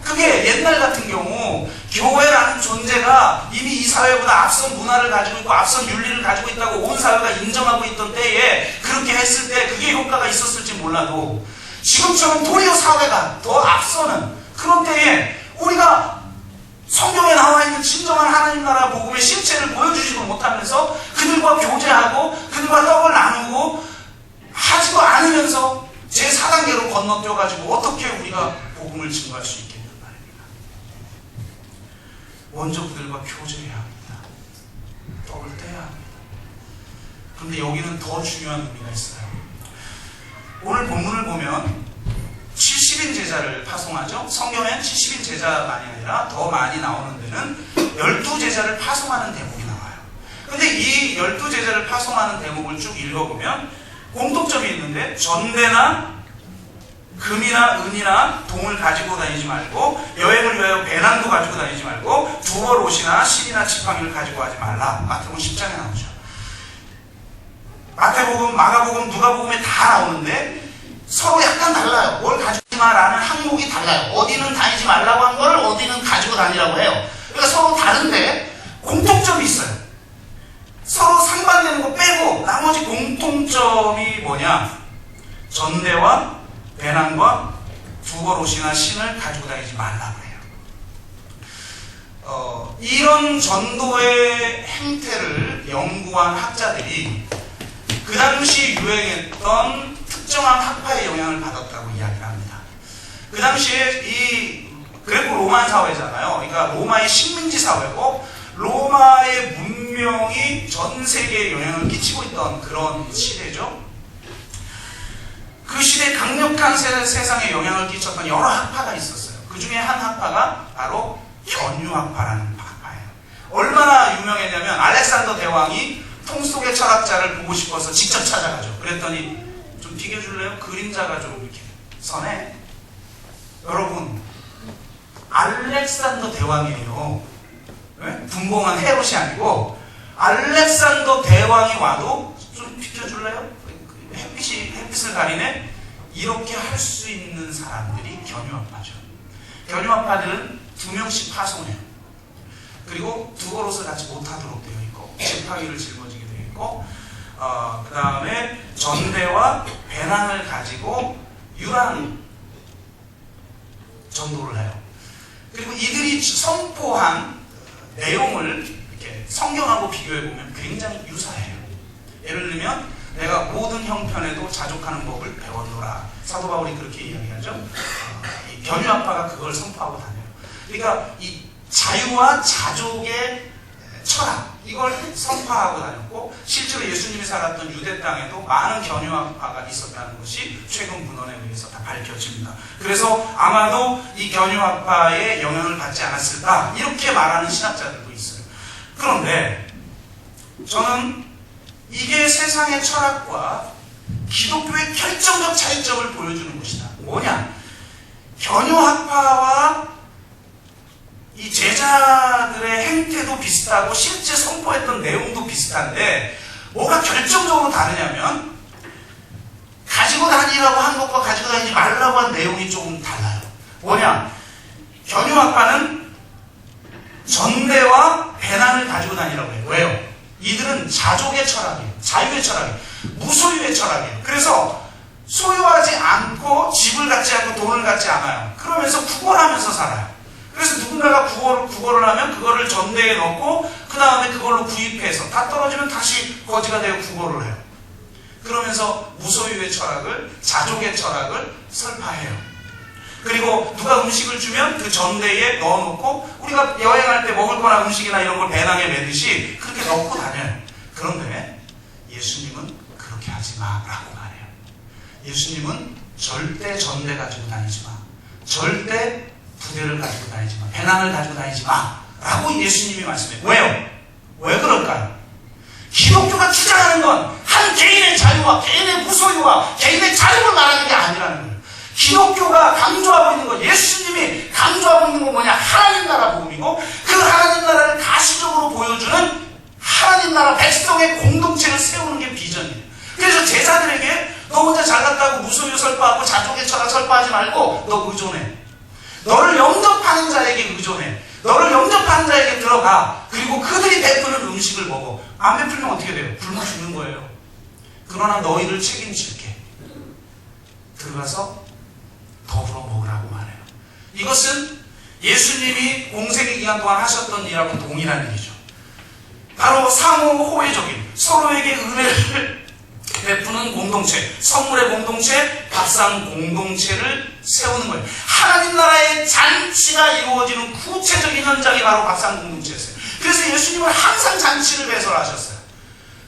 그게 옛날 같은 경우 교회라는 존재가 이미 이 사회보다 앞선 문화를 가지고 있고 앞선 윤리를 가지고 있다고 온 사회가 인정하고 있던 때에 그렇게 했을 때 그게 효과가 있었을지 몰라도, 지금처럼 도리어 사회가 더 앞서는 그런 때에 우리가 성경에 나와 있는 진정한 하나님 나라 복음의 실체를 보여주지도 못하면서 그들과 교제하고 그들과 떡을 나누고 하지도 않으면서 제4단계로 건너뛰어가지고 어떻게 우리가 복음을 증거할 수 있겠냔 말입니다. 먼저 그들과 교제해야 합니다. 떡을 떼야 합니다. 그런데 여기는 더 중요한 의미가 있어요. 오늘 본문을 보면 70인 제자를 파송하죠. 성경엔 70인 제자만이 아니라 더 많이 나오는 데는 12제자를 파송하는 대목이 나와요. 근데 이 12제자를 파송하는 대목을 쭉 읽어보면 공통점이 있는데, 전대나 금이나 은이나 동을 가지고 다니지 말고, 여행을 위하여 배낭도 가지고 다니지 말고, 두벌 옷이나 실이나 지팡이를 가지고 가지 말라. 마태복음 10장에 나오죠. 마태복음, 마가복음, 누가복음에 다 나오는데 서로 약간 달라요. 뭘 가지고 마라는 항목이 달라요. 어디는 다니지 말라고 한 거를 어디는 가지고 다니라고 해요. 그러니까 서로 다른데 공통점이 있어요. 서로 상반되는 거 빼고 나머지 공통점이 뭐냐? 전대와 배낭과 두벌옷이나 신을 가지고 다니지 말라고 해요. 이런 전도의 행태를 연구한 학자들이 그 당시 유행했던 특정한 학파의 영향을 받았다고 이야기를 합니다. 그 당시에 이 그레코 로만 사회잖아요. 그러니까 로마의 식민지 사회고 로마의 문명 분명히 전 세계에 영향을 끼치고 있던 그런 시대죠. 그 시대에 강력한 세상에 영향을 끼쳤던 여러 학파가 있었어요. 그 중에 한 학파가 바로 견유학파라는 학파예요. 얼마나 유명했냐면 알렉산더 대왕이 통 속의 철학자를 보고 싶어서 직접 찾아가죠. 그랬더니 좀 비교줄래요? 그림자가 좀 이렇게 선해. 여러분, 알렉산더 대왕이에요. 네? 분봉한 헤롯이 아니고 알렉산더 대왕이 와도 좀 비켜줄래요? 햇빛을 가리네? 이렇게 할 수 있는 사람들이 견유학파죠. 견유학파들은 2명씩 파송해요. 그리고 두 걸옷을 같이 못하도록 되어 있고 지팡이를 짊어지게 되어 있고 그 다음에 전대와 배낭을 가지고 유랑 전도를 해요. 그리고 이들이 선포한 내용을 이렇게 성경하고 비교해보면 굉장히 유사해요. 예를 들면 내가 모든 형편에도 자족하는 법을 배웠노라. 사도 바울이 그렇게 이야기하죠. 이 견유학파가 그걸 선포하고 다녀요. 그러니까 이 자유와 자족의 철학, 이걸 선포하고 다녔고, 실제로 예수님이 살았던 유대 땅에도 많은 견유학파가 있었다는 것이 최근 문헌에 의해서 다 밝혀집니다. 그래서 아마도 이 견유학파의 영향을 받지 않았을까, 이렇게 말하는 신학자들도 있어요. 그런데 저는 이게 세상의 철학과 기독교의 결정적 차이점을 보여주는 것이다. 뭐냐? 견유학파와 이 제자들의 행태도 비슷하고 실제 선포했던 내용도 비슷한데 뭐가 결정적으로 다르냐면 가지고 다니라고 한 것과 가지고 다니지 말라고 한 내용이 조금 달라요. 뭐냐? 견유학파는 전대와 배낭을 가지고 다니라고 해요. 왜요? 이들은 자족의 철학이에요. 자유의 철학이에요. 무소유의 철학이에요. 그래서 소유하지 않고 집을 갖지 않고 돈을 갖지 않아요. 그러면서 구걸하면서 살아요. 그래서 누군가가 구걸을 하면 그거를 전대에 넣고 그 다음에 그걸로 구입해서 다 떨어지면 다시 거지가 되어 구걸을 해요. 그러면서 무소유의 철학을, 자족의 철학을 설파해요. 그리고 누가 음식을 주면 그 전대에 넣어놓고 우리가 여행할 때 먹을 거나 음식이나 이런 걸 배낭에 매듯이 그렇게 넣고 다녀요. 그런데 예수님은 그렇게 하지 마라고 말해요. 예수님은 절대 전대 가지고 다니지 마. 절대 부대를 가지고 다니지 마. 배낭을 가지고 다니지 마. 라고 예수님이 말씀해요. 왜요? 왜 그럴까요? 기독교가 주장하는 건 한 개인의 자유와 개인의 무소유와 개인의 자유를 말하는 게 아니라는 거예요. 기독교가 강조하고 있는 것, 예수님이 강조하고 있는 건 뭐냐? 하나님 나라 복음이고 그 하나님 나라를 가시적으로 보여주는 하나님 나라 백성의 공동체를 세우는 게 비전이에요. 그래서 제자들에게 너 혼자 잘났다고 무소유 설파하고 자족의 철학 설파하지 말고 너 의존해. 너를 영접하는 자에게 의존해. 너를 영접하는 자에게 들어가. 그리고 그들이 베푸는 음식을 먹어. 안 베풀면 어떻게 돼요? 굶어 죽는 거예요. 그러나 너희를 책임질게. 들어가서 더불어 먹으라고 말해요. 이것은 예수님이 공생의 기간 동안 하셨던 일하고 동일한 일이죠. 바로 상호 호혜적인 서로에게 은혜를 베푸는 공동체, 선물의 공동체, 밥상 공동체를 세우는 거예요. 하나님 나라의 잔치가 이루어지는 구체적인 현장이 바로 밥상 공동체였어요. 그래서 예수님은 항상 잔치를 배설하셨어요.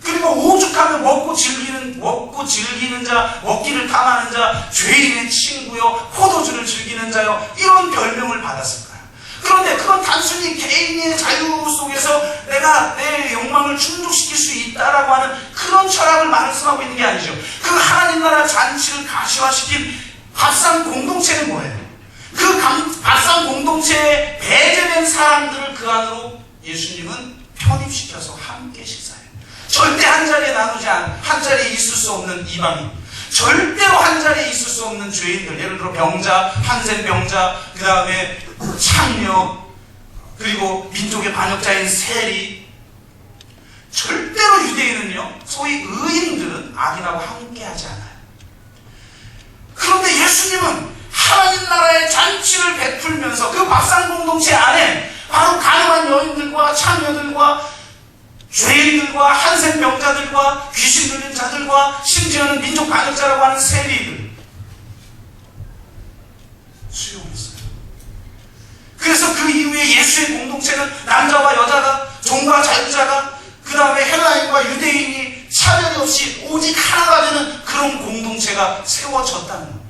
그리고 오죽하면 먹고 즐기는 자, 먹기를 탐하는 자, 죄인의 친구요, 포도주를 즐기는 자요, 이런 별명을 받았을까요? 그런데 그건 단순히 개인의 자유 속에서 내가 내 욕망을 충족시킬 수 있다라고 하는 그런 철학을 말씀하고 있는 게 아니죠. 그 하나님 나라 잔치를 가시화시킨 밥상 공동체는 뭐예요? 그 밥상 공동체에 배제된 사람들을 그 안으로 예수님은 편입시켜서 함께 식사해요. 절대 한 자리에 한 자리에 있을 수 없는 이방인, 절대로 한 자리에 있을 수 없는 죄인들, 예를 들어 병자, 한센병자, 그 다음에 창녀, 그리고 민족의 반역자인 세리, 절대로 유대인은요, 소위 의인들은 악인하고 함께하지 않아요. 그런데 예수님은 하나님 나라의 잔치를 베풀면서 그 밥상 공동체 안에 바로 가난한 여인들과 창녀들과 죄인들과 한센병자들과 귀신 들린 자들과 심지어는 민족 반역자라고 하는 세리들 수용했어요. 그래서 그 이후에 예수의 공동체는 남자와 여자가, 종과 자유자가, 그 다음에 헬라인과 유대인이 차별이 없이 오직 하나가 되는 그런 공동체가 세워졌다는 겁니다.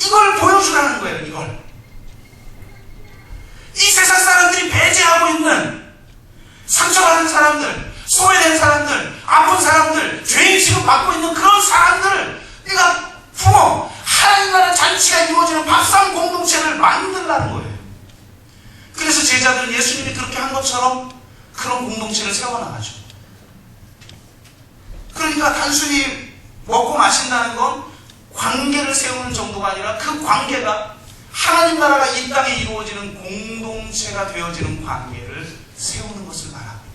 이걸 보여주라는 거예요. 이걸. 이 세상 사람들이 배제하고 있는 상처받은 사람들, 소외된 사람들, 아픈 사람들, 죄인 취급받고 있는 그런 사람들을 네가 부모, 하나님 나라 잔치가 이루어지는 밥상 공동체를 만들라는 거예요. 그래서 제자들은 예수님이 그렇게 한 것처럼 그런 공동체를 세워나가죠. 그러니까 단순히 먹고 마신다는 건 관계를 세우는 정도가 아니라 그 관계가 하나님 나라가 이 땅에 이루어지는 공동체가 되어지는 관계를 세우는 것을 말합니다.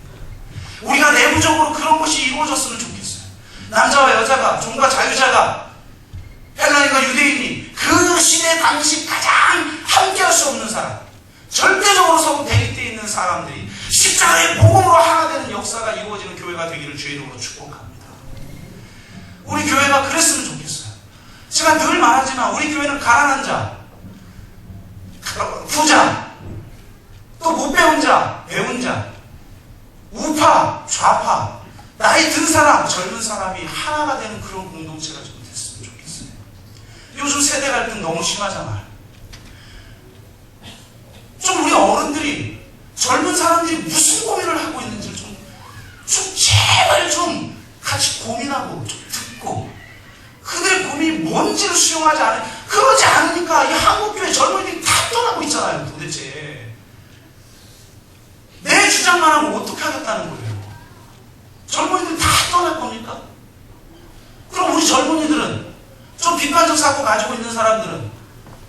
우리가 내부적으로 그런 것이 이루어졌으면 좋겠어요. 남자와 여자가, 종과 자유자가, 헬라인과 유대인이 그 시대 당시 가장 함께할 수 없는 사람, 절대적으로 서로 대립되어 있는 사람들이 십자가의 복음으로 하나 되는 역사가 이루어지는 교회가 되기를 주의 이름으로 축복합니다. 우리 교회가 그랬으면 좋겠어요. 제가 늘 말하지만 우리 교회는 가난한 자, 부자, 또 못 배운 자, 배운 자, 우파, 좌파, 나이 든 사람, 젊은 사람이 하나가 되는 그런 공동체가 좀 됐으면 좋겠어요. 요즘 세대 갈등 너무 심하잖아요. 좀 우리 어른들이, 젊은 사람들이 무슨 고민을 하고 있는지를 좀 제발 좀 같이 고민하고 좀 듣고 그들의 고민이 뭔지를 수용하지 않아요. 그러지 않으니까 이 한국교회 젊은이들이 다 떠나고 있잖아요. 도대체 내 주장만 하면 어떻게 하겠다는 거예요? 젊은이들 다 떠날 겁니까? 그럼 우리 젊은이들은, 좀 비판적 사고 가지고 있는 사람들은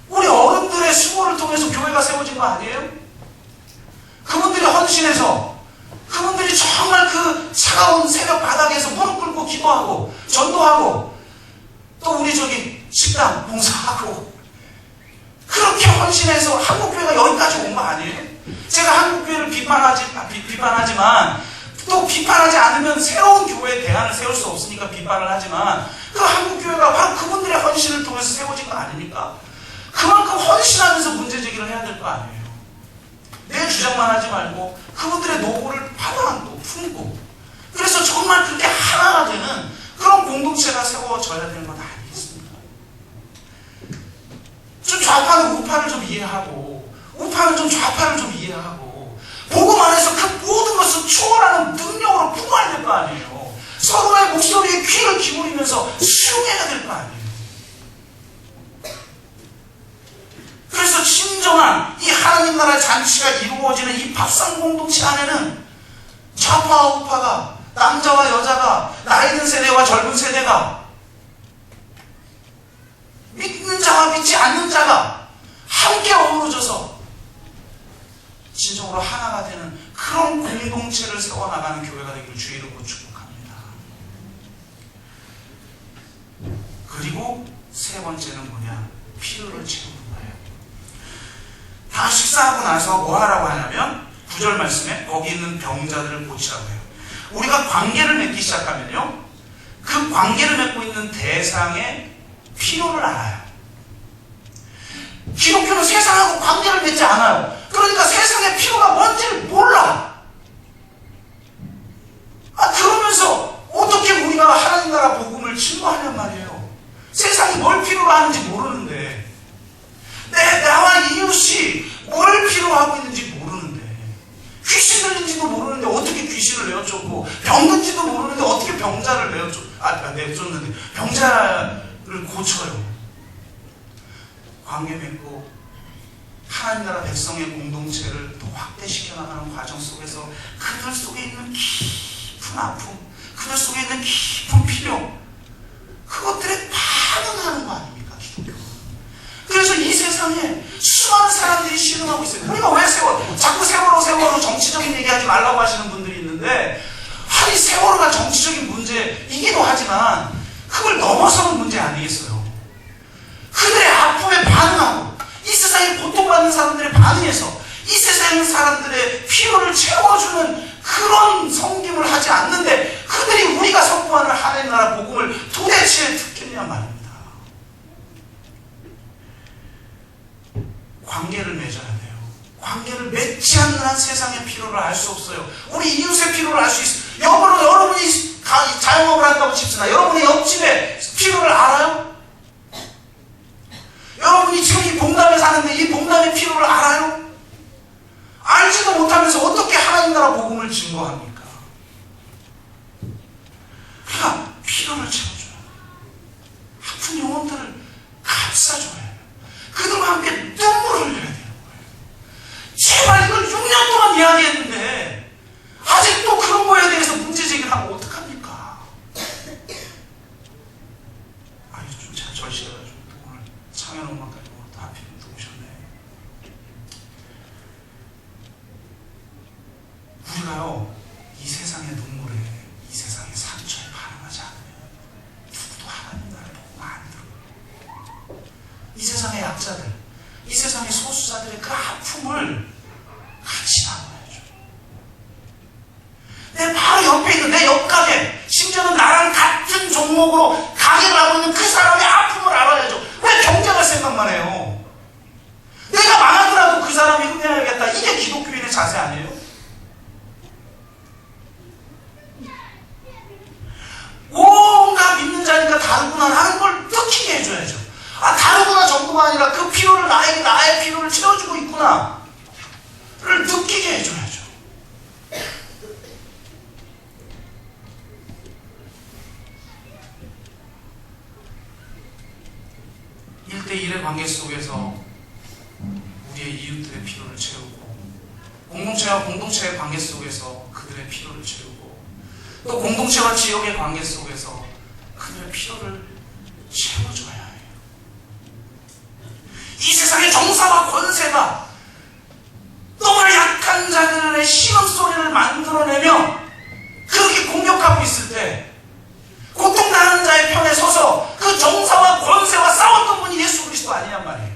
우리 어른들의 수고를 통해서 교회가 세워진 거 아니에요? 그분들이 헌신해서, 그분들이 정말 그 차가운 새벽 바닥에서 무릎 꿇고 기도하고 전도하고 또 우리 식당 봉사하고 그렇게 헌신해서 한국교회가 여기까지 온 거 아니에요? 제가 한국교회를 비판하지만 또 비판하지 않으면 새로운 교회에 대안을 세울 수 없으니까 비판을 하지만 그 한국교회가 바로 그분들의 헌신을 통해서 세워진 거 아닙니까? 그만큼 헌신하면서 문제제기를 해야 될 거 아니에요. 내 주장만 하지 말고 그분들의 노고를 받아안고 품고, 그래서 정말 그렇게 하나가 되는 그런 공동체가 세워져야 되는 건 아니겠습니까? 좀 좌파는 우파를 좀 이해하고 우파는 좀 좌파를 좀 이해하고 복음 안에서 그 모든 것을 초월하는 능력으로 품어야 될 거 아니에요. 서로의 목소리에 귀를 기울이면서 수용해야 될 거 아니에요. 그래서 진정한 이 하나님 나라의 잔치가 이루어지는 이 밥상 공동체 안에는 좌파와 우파가, 남자와 여자가, 나이 든 세대와 젊은 세대가, 믿는 자와 믿지 않는 자가 함께 어우러져서 진정으로 하나가 되는 그런 공동체를 세워나가는 교회가 되기를 주의 이름으로 축복합니다. 그리고 세 번째는 뭐냐? 필요를 채우는 거예요. 다 식사하고 나서 뭐 하라고 하냐면 9절 말씀에 거기 있는 병자들을 고치라고 해요. 우리가 관계를 맺기 시작하면요, 그 관계를 맺고 있는 대상의 필요를 알아요. 기독교는 세상하고 관계를 맺지 않아요. 그러니까 세상의 필요가 뭔지를 몰라. 그러면서 어떻게 우리가 하나님 나라 복음을 증거하냔 말이에요. 세상이 뭘 필요로 하는지 모르는데, 나와 이웃이 뭘 필요하고 있는지 모르는데, 귀신 들린지도 모르는데 어떻게 귀신을 내어쫓고, 병든지도 모르는데 어떻게 병자를 내어쫓는데 병자를 고쳐요. 관계 맺고 하나님 나라 백성의 공동체를 또 확대시켜 나가는 과정 속에서 그들 속에 있는 깊은 아픔, 그들 속에 있는 깊은 필요, 그것들에 반응하는 거 아닙니까, 기독교? 그래서 이 세상에 수많은 사람들이 실현하고 있어요. 우리가 왜 자꾸 세월호 정치적인 얘기하지 말라고 하시는 분들이 있는데, 아니 세월호가 정치적인 문제이기도 하지만 그걸 넘어서는 문제 아니겠어요? 그들의 아픔에 반응하고 이 세상에 고통받는 사람들의 반응해서 이 세상 사람들의 필요를 채워주는 그런 섬김을 하지 않는데 그들이 우리가 선포하는 하나님 나라 복음을 도대체 듣겠냐 말입니다. 관계를 맺어야 돼요. 관계를 맺지 않는 한 세상의 필요를 알 수 없어요. 우리 이웃의 필요를 알 수 있어요. 여러분이 자영업을 한다고 칩시다. 여러분의 옆집의 필요를 알아요? 여러분이 지금 이 봉담에 사는데 이 봉담의 필요를 알아요? 알지도 못하면서 어떻게 하나님 나라 복음을 증거합니까? 그러니까 필요를 채워줘요. 아픈 영혼들을 감싸줘야 해요. 그들과 함께 눈물을 흘려야 되는 거예요. 제발 이걸 6년 동안 이야기했는데 아직도 그런 거에 대해서 문제제기를 하면 어떡합니까? 아니 좀 제가 절실해가지고 오늘 창현 엄마까지 또 하필 또 오셨네. 우리가요 이 세상의 눈물에 이 세상의 상처에 반응하지 않으면 누구도 하나님 나라를 보고 안 들어요. 이 세상의 약자들, 이 세상의 소수자들의 그 아픔을 같이 나눠야죠. 내 바로 옆에 있는 내 옆가게, 심지어는 나랑 같은 종목으로 가게를 하고 있는 그 사람의 아픔을 알아야죠. 왜 경쟁할 생각만 해요? 내가 망하더라도 그 사람이 흥해야겠다. 이게 기독교인의 자세 아니에요? 온갖 믿는 자니까 다르구나 하는 걸 느끼게 해줘야죠. 아, 다르구나 정도가 아니라 그 필요를 나에게 나의 필요를 채워주고 있구나를 느끼게 해줘야죠. 일대일의 관계 속에서 우리의 이웃들의 필요를 채우고 공동체와 공동체의 관계 속에서 그들의 필요를 채우고 또 공동체와 지역의 관계 속에서 그들의 필요를 채워줘야 해요. 이 세상의 정사와 권세가 너무나 약한 자들의 신음소리를 만들어내며 그렇게 공격하고 있을 때 고통당하는 자의 편에 서서 그 정사와 권세와 싸웠던 분이 예수 그리스도 아니냔 말이에요.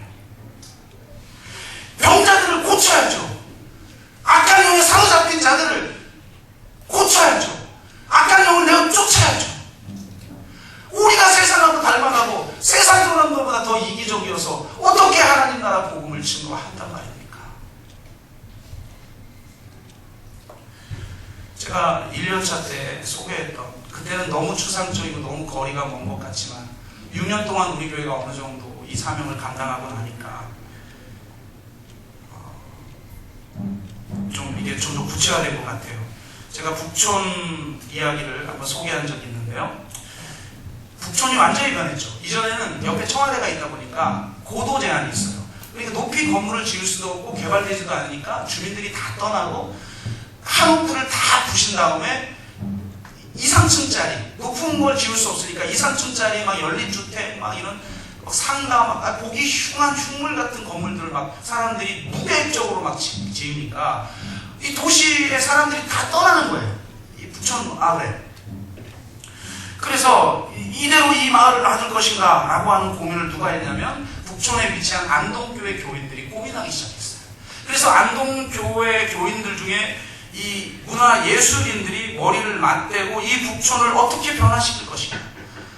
병자들을 고쳐야죠. 악한 영에 사로잡힌 자들을 고쳐야죠. 악한 영을 내어 쫓아야죠. 우리가 세상하고 닮아가고 세상 사람들보다 더 이기적이어서 어떻게 하나님 나라 복음을 증거한단 말입니까? 제가 1년차 때 소개했던, 그때는 너무 추상적이고 너무 거리가 먼 것 같지만 6년 동안 우리 교회가 어느 정도 이 사명을 감당하고 나니까 좀 이게 좀 더 구체화된 것 같아요. 제가 북촌 이야기를 한번 소개한 적이 있는데요. 북촌이 완전히 변했죠. 이전에는 옆에 청와대가 있다 보니까 고도 제한이 있어요. 그러니까 높이 건물을 지을 수도 없고 개발되지도 않으니까 주민들이 다 떠나고 한옥들을 다 부신 다음에 2~3층짜리 높은 걸 지을 수 없으니까 2~3층짜리 막 연립주택 막 이런 상가 막 보기 흉한 흉물 같은 건물들을 막 사람들이 무계획적으로 막 지으니까 이 도시의 사람들이 다 떠나는 거예요. 이 북촌 마을에. 그래서 이대로 이 마을을 놔둘 것인가 라고 하는 고민을 누가 했냐면 북촌에 위치한 안동교회 교인들이 고민하기 시작했어요. 그래서 안동교회 교인들 중에 이 문화예술인들이 머리를 맞대고 이 북촌을 어떻게 변화시킬 것인가,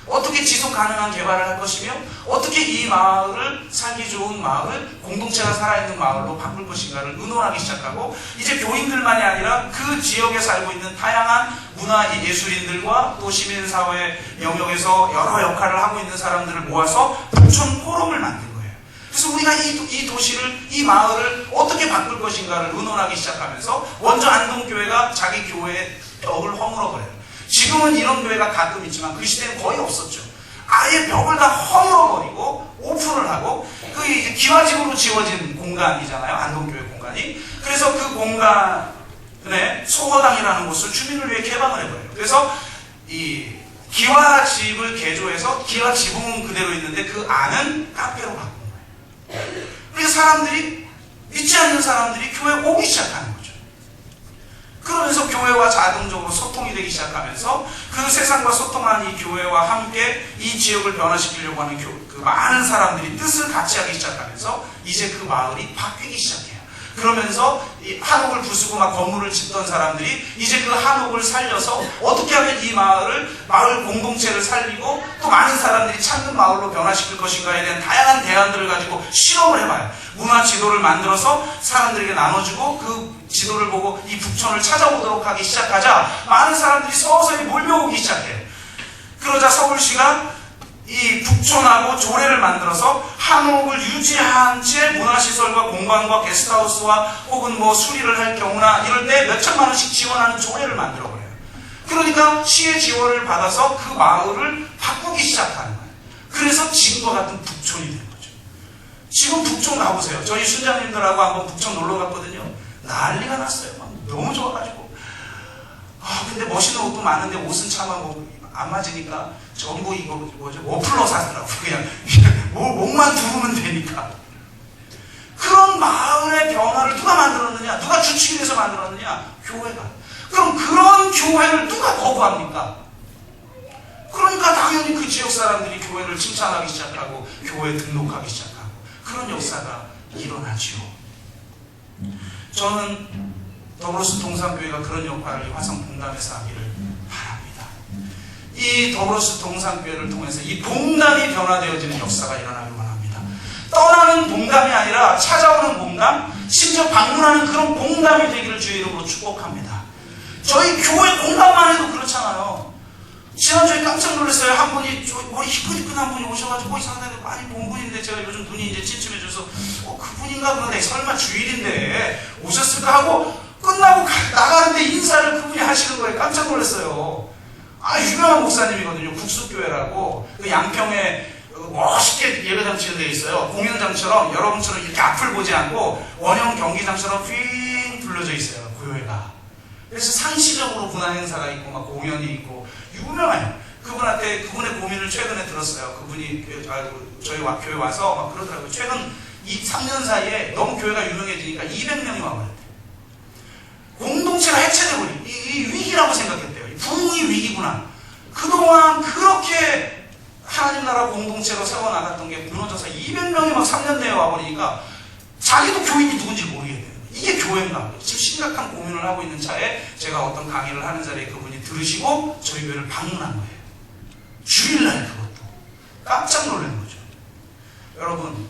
어떻게 지속 가능한 개발을 할 것이며 어떻게 이 마을을 살기 좋은 마을, 공동체가 살아있는 마을로 바꿀 것인가를 의논하기 시작하고 이제 교인들만이 아니라 그 지역에 살고 있는 다양한 문화예술인들과 또 시민사회 영역에서 여러 역할을 하고 있는 사람들을 모아서 북촌 포럼을 만든 거예요. 그래서 우리가 이 도시를, 이 마을을 어떻게 바꿀 것인가를 의논하기 시작하면서 먼저 안동교회가 자기 교회의 벽을 허물어버려요. 지금은 이런 교회가 가끔 있지만 그 시대는 거의 없었죠. 아예 벽을 다 허물어버리고 오픈을 하고 그 이제 기와집으로 지어진 공간이잖아요. 안동교회 공간이. 그래서 그 공간에 소거당이라는 곳을 주민을 위해 개방을 해버려요. 그래서 이 기와집을 개조해서 기와지붕은 그대로 있는데 그 안은 카페로 바꾼 거예요. 그래서 사람들이, 믿지 않는 사람들이 교회에 오기 시작하는 거예요. 그러면서 교회와 자동적으로 소통이 되기 시작하면서 그 세상과 소통하는 이 교회와 함께 이 지역을 변화시키려고 하는 그 많은 사람들이 뜻을 같이 하기 시작하면서 이제 그 마을이 바뀌기 시작해요. 그러면서 이 한옥을 부수고 막 건물을 짓던 사람들이 이제 그 한옥을 살려서 어떻게 하면 이 마을 공동체를 살리고 또 많은 사람들이 찾는 마을로 변화시킬 것인가에 대한 다양한 대안들을 가지고 실험을 해봐요. 문화 지도를 만들어서 사람들에게 나눠주고 그 지도를 보고 이 북촌을 찾아오도록 하기 시작하자 많은 사람들이 서서히 몰려오기 시작해요. 그러자 서울시가 이 북촌하고 조례를 만들어서 한옥을 유지한 채 문화시설과 공간과 게스트하우스와 혹은 뭐 수리를 할 경우나 이럴 때 몇천만 원씩 지원하는 조례를 만들어버려요. 그러니까 시의 지원을 받아서 그 마을을 바꾸기 시작하는 거예요. 그래서 지금과 같은 북촌이 된 거죠. 지금 북촌 가보세요. 저희 순장님들하고 한번 북촌 놀러 갔거든요. 난리가 났어요. 막 너무 좋아가지고. 근데 멋있는 옷도 많은데 옷은 차마 뭐 안 맞으니까 전부 이거 뭐죠? 워플러 사더라고. 그냥 목만 두르면 되니까. 그런 마을의 변화를 누가 만들었느냐? 누가 주축이 돼서 만들었느냐? 교회가. 그럼 그런 교회를 누가 거부합니까? 그러니까 당연히 그 지역 사람들이 교회를 칭찬하기 시작하고 교회에 등록하기 시작하고 그런 역사가 일어나지요. 저는 더불어서 동산교회가 그런 역할을 화성 봉담에서 하기를 바랍니다. 이 더불어서 동산교회를 통해서 이 봉담이 변화되어지는 역사가 일어나길 원합니다. 떠나는 봉담이 아니라 찾아오는 봉담, 심지어 방문하는 그런 봉담이 되기를 주의 이름으로 축복합니다. 저희 교회 공간만 해도 그렇잖아요. 지난주에 깜짝 놀랐어요. 한 분이 머리 희끈희끈 한 분이 오셔가지고 상당히 많이 본 분인데 제가 요즘 눈이 이제 찜찜해져서 그분인가 그런데 설마 주일인데 오셨을까 하고 끝나고 나가는데 인사를 그분이 하시는 거예요. 깜짝 놀랐어요. 유명한 목사님이거든요. 국수교회라고. 그 양평에 멋있게 예배장 치는 데 있어요. 공연장처럼 여러분처럼 이렇게 앞을 보지 않고 원형 경기장처럼 휙 둘러져 있어요. 교회가. 그래서 상시적으로 문화 행사가 있고 막 공연이 있고 유명해요. 그분한테 그분의 고민을 최근에 들었어요. 그분이 저희 교회 와서 막 그러더라고요. 최근 3년 사이에 너무 교회가 유명해지니까 200명이 와버렸대요. 공동체가 해체되버린 이 위기라고 생각했대요. 부흥이 위기구나. 그동안 그렇게 하나님 나라 공동체로 세워나갔던 게 무너져서 200명이 막 3년 내에 와버리니까 자기도 교인이 누군지 모르겠대요. 이게 교회인가? 지금 심각한 고민을 하고 있는 차에 제가 어떤 강의를 하는 자리에 그분이 들으시고 저희 교회를 방문한 거예요. 주일날 그것도. 깜짝 놀란 거죠. 여러분,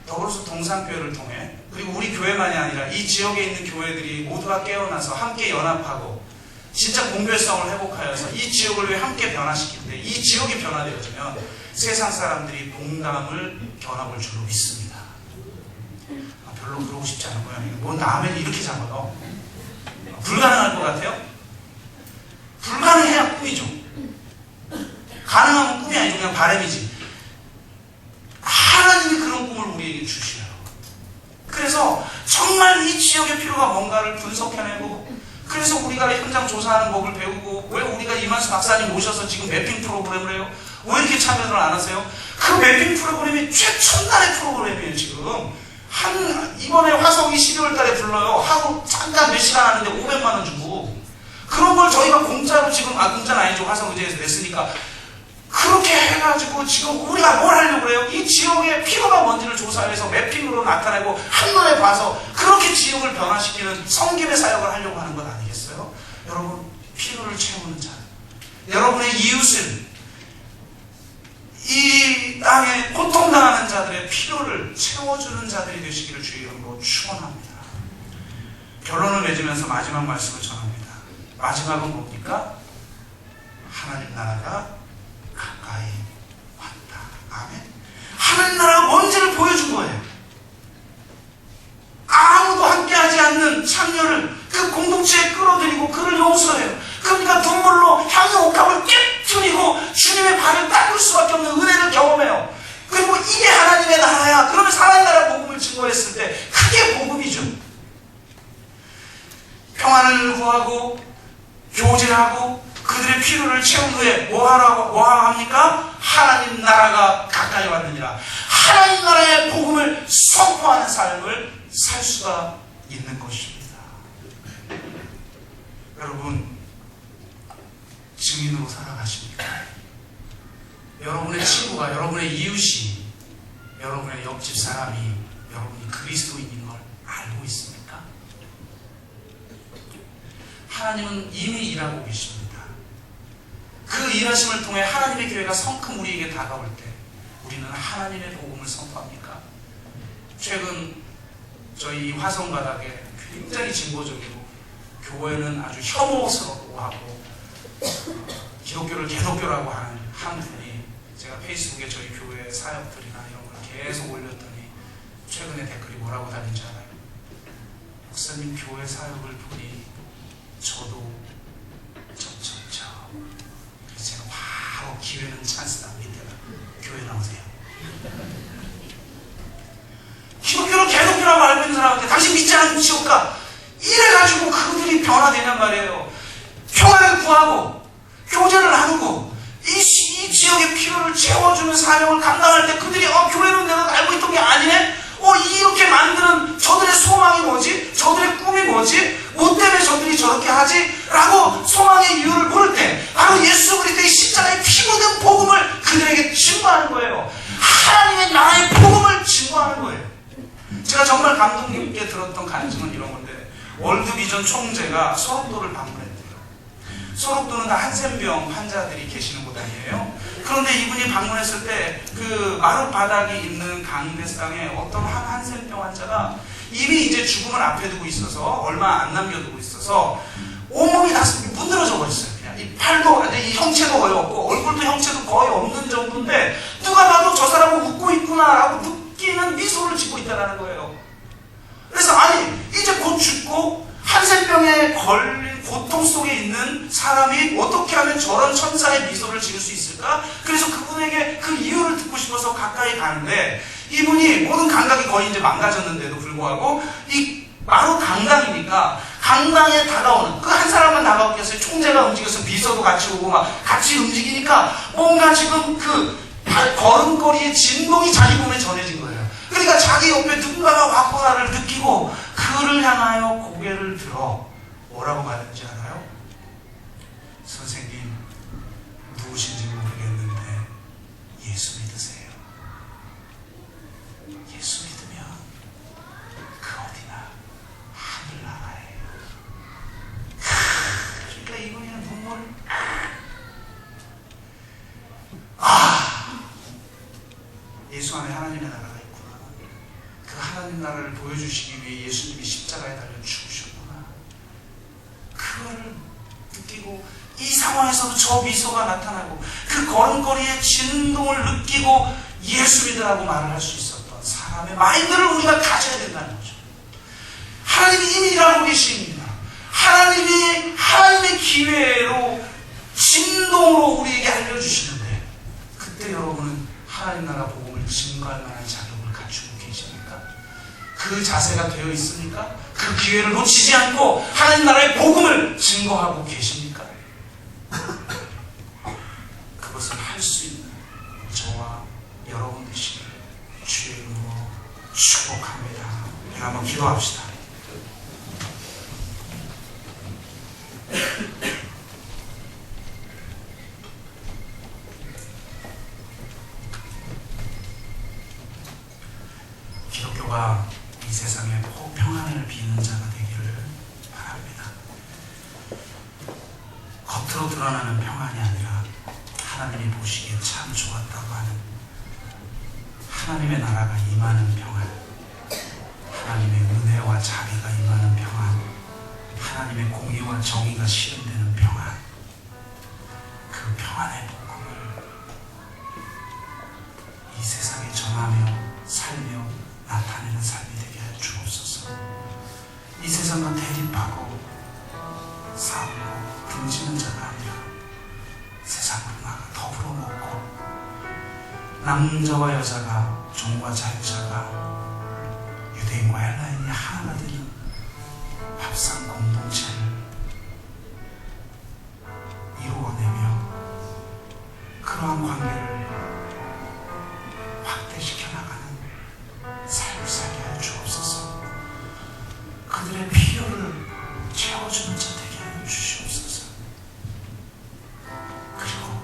더불어서 동산교회를 통해 그리고 우리 교회만이 아니라 이 지역에 있는 교회들이 모두가 깨어나서 함께 연합하고 진짜 공교회성을 회복하여서 이 지역을 왜 함께 변화시키는데 이 지역이 변화되어지면 세상 사람들이 봉담을 견합을 줄로 믿습니다. 별로 그러고 싶지 않은 모양이에요. 뭔 남을 이렇게 잡아요. 불가능할 것 같아요? 불가능해야 꿈이죠. 가능하면 꿈이 아니고 그냥 바람이지. 하나님이 그런 꿈을 우리에게 주시어요. 그래서 정말 이 지역의 필요가 뭔가를 분석해내고 그래서 우리가 현장 조사하는 법을 배우고 왜 우리가 이만수 박사님 모셔서 지금 매핑 프로그램을 해요? 왜 이렇게 참여를 안 하세요? 그 매핑 프로그램이 최첨단의 프로그램이에요. 지금 이번에 화성이 12월 달에 불러요. 하고 잠깐 몇 시간 하는데 500만 원 주고 그런 걸 저희가 공짜로 지금 공짜는 아니죠. 화성의제에서 냈으니까 그렇게 해가지고 지금 우리가 뭘 하려고 그래요? 이 지역의 필요가 뭔지를 조사해서 매핑으로 나타내고 한눈에 봐서 그렇게 지역을 변화시키는 성김의 사역을 하려고 하는 것 아니겠어요? 여러분, 필요를 채우는 자, 여러분의 이웃을 이 땅에 고통당하는 자들의 필요를 채워주는 자들이 되시기를 주의 이름으로 축원합니다. 결론을 맺으면서 마지막 말씀을 전합니다. 마지막은 뭡니까? 하나님 나라가 가까이 왔다. 아멘. 하나님 나라가 뭔지를 보여준 거예요. 아무도 함께하지 않는 창녀를 그 공동체에 끌어들이고 그를 용서해요. 그러니까 눈물로 향유 옥합을 깨트리고 주님의 발을 닦을 수밖에 없는 은혜를 경험해요. 그리고 이게 하나님의 나라야. 그러면서 하나님 나라 복음을 증거했을 때 그게 복음이죠. 평안을 구하고 교제하고 그들의 필요를 채운 후에 뭐 합니까? 하나님 나라가 가까이 왔느니라. 하나님 나라의 복음을 선포하는 삶을 살 수가 있는 것입니다. 여러분, 증인으로 살아가십니까? 여러분의 친구가, 여러분의 이웃이, 여러분의 옆집 사람이 여러분이 그리스도인인 걸 알고 있습니까? 하나님은 이미 일하고 계십니다. 그 일하심을 통해 하나님의 교회가 성큼 우리에게 다가올 때 우리는 하나님의 복음을 선포합니까? 최근 저희 화성바닥에 굉장히 진보적이고 교회는 아주 혐오스럽고 하고 기독교를 개독교라고 하는 한 분이, 제가 페이스북에 저희 교회 사역들이나 이런 걸 계속 올렸더니 최근에 댓글이 뭐라고 달린지 알아요? 목사님 교회 사역을 보니 저도 점점점. 그래서 제가 바로 기회는 찬스다, 밑에다 교회 나오세요. 기독교를 개독교라고 알고 있는 사람한테 당신 믿지 않으면 지옥 가, 이래가지고 그들이 변화되냔 말이에요. 평화를 구하고 교제를 나누고 이 지역의 필요를 채워주는 사명을 감당할 때 그들이 교회는 내가 알고 있던 게 아니네? 이렇게 만드는 저들의 소망이 뭐지? 저들의 꿈이 뭐지? 뭐 때문에 저들이 저렇게 하지? 라고 소망의 이유를 물을 때 바로 예수 그리스도의 십자가의 피 묻은 복음을 그들에게 증거하는 거예요. 하나님의 나라의 복음을 증거하는 거예요. 제가 정말 감동 깊게 들었던 간증은 이런 건데, 월드비전 총재가 소록도를 방문했대요. 소록도는 다 한센병 환자들이 계시는 곳 아니에요? 그런데 이분이 방문했을 때 그 마룻 바닥이 있는 강대상에 어떤 한센병 환자가 이미 이제 죽음을 앞에 두고 있어서 얼마 안 남겨두고 있어서 온몸이 다 문드러져 버렸어요. 그냥 이 팔도, 이 형체도 거의 없고 얼굴도 형체도 거의 없는 정도인데 누가 봐도 저 사람은 웃고 있구나라고 느끼는 미소를 짓고 있다는 거예요. 그래서 아니 이제 곧 죽고 한센병에 걸린 고통 속에 있는 사람이 어떻게 하면 저런 천사의 미소를 지을 수 있을까? 그래서 그분에게 그 이유를 듣고 싶어서 가까이 가는데, 이분이 모든 감각이 거의 이제 망가졌는데도 불구하고 이 바로 강당이니까 강당에 다가오는 그 한 사람만 다가오게 해서 총재가 움직여서 비서도 같이 오고 막 같이 움직이니까 뭔가 지금 그 걸음걸이의 진동이 자기 몸에 전해진 거예요. 그러니까 자기 옆에 누군가가 왔구나를 느끼고 그를 향하여 고개를 들어 뭐라고 말했는지 알아요? 선생님, 누구신지 모르겠는데 예수 믿으세요. 예수 믿으면 그 어디나 하늘나라예요. 그러니까 이분이는 눈물, 예수 안에 하나님의 나라가 있구나. 그 하나님 나라를 보여주시기 위해 예수님이 십자가에 달려 죽으셨구나. 그거를 느끼고 이 상황에서도 저 미소가 나타나고 그 걸음걸이의 진동을 느끼고 예수 믿으라고 말을 할 수 있었던 사람의 마인드를 우리가 가져야 된다는 거죠. 하나님이 이미 일하고 계십니다. 하나님의 기회로 진동으로 우리에게 알려주시는데, 그때 여러분은 하나님 나라 복음을 증거할 만한 자격을 갖추고 계십니까? 그 자세가 되어 있습니까? 그 기회를 놓치지 않고 하나님 나라의 복음을 증거하고 계십니까? 그것을 할 수 있는 저와 여러분 되시기를 주의 이름으로 축복합니다. 우리 한번 기도합시다. 기독교가 이 세상에 평안을 비는 자가 되기를 바랍니다. 겉으로 드러나는 평안이 아니라 하나님이 보시기에 참 좋았다고 하는 하나님의 나라가 임하는 평안, 하나님의 은혜와 자비가 임하는 평안, 하나님의 공의와 정의가 실현되는 평안, 그 평안의 복음을 이 세상에 전하며 살며 나타내는 삶이 되게 하여 주옵소서. 이 세상과 대립하고 싸우고 등지는 자가 아니라 세상으로 나가 더불어 먹고, 남자와 여자가, 종과 자유자가, 유대인과 헬라인이 하나가 되는 밥상 공동체를 이루어내며 그러한 관계를 확대시켜 나가는 삶을 살게 하여 주옵소서. 그들의 필요를 채워주는 자 되게 하여 주시옵소서. 그리고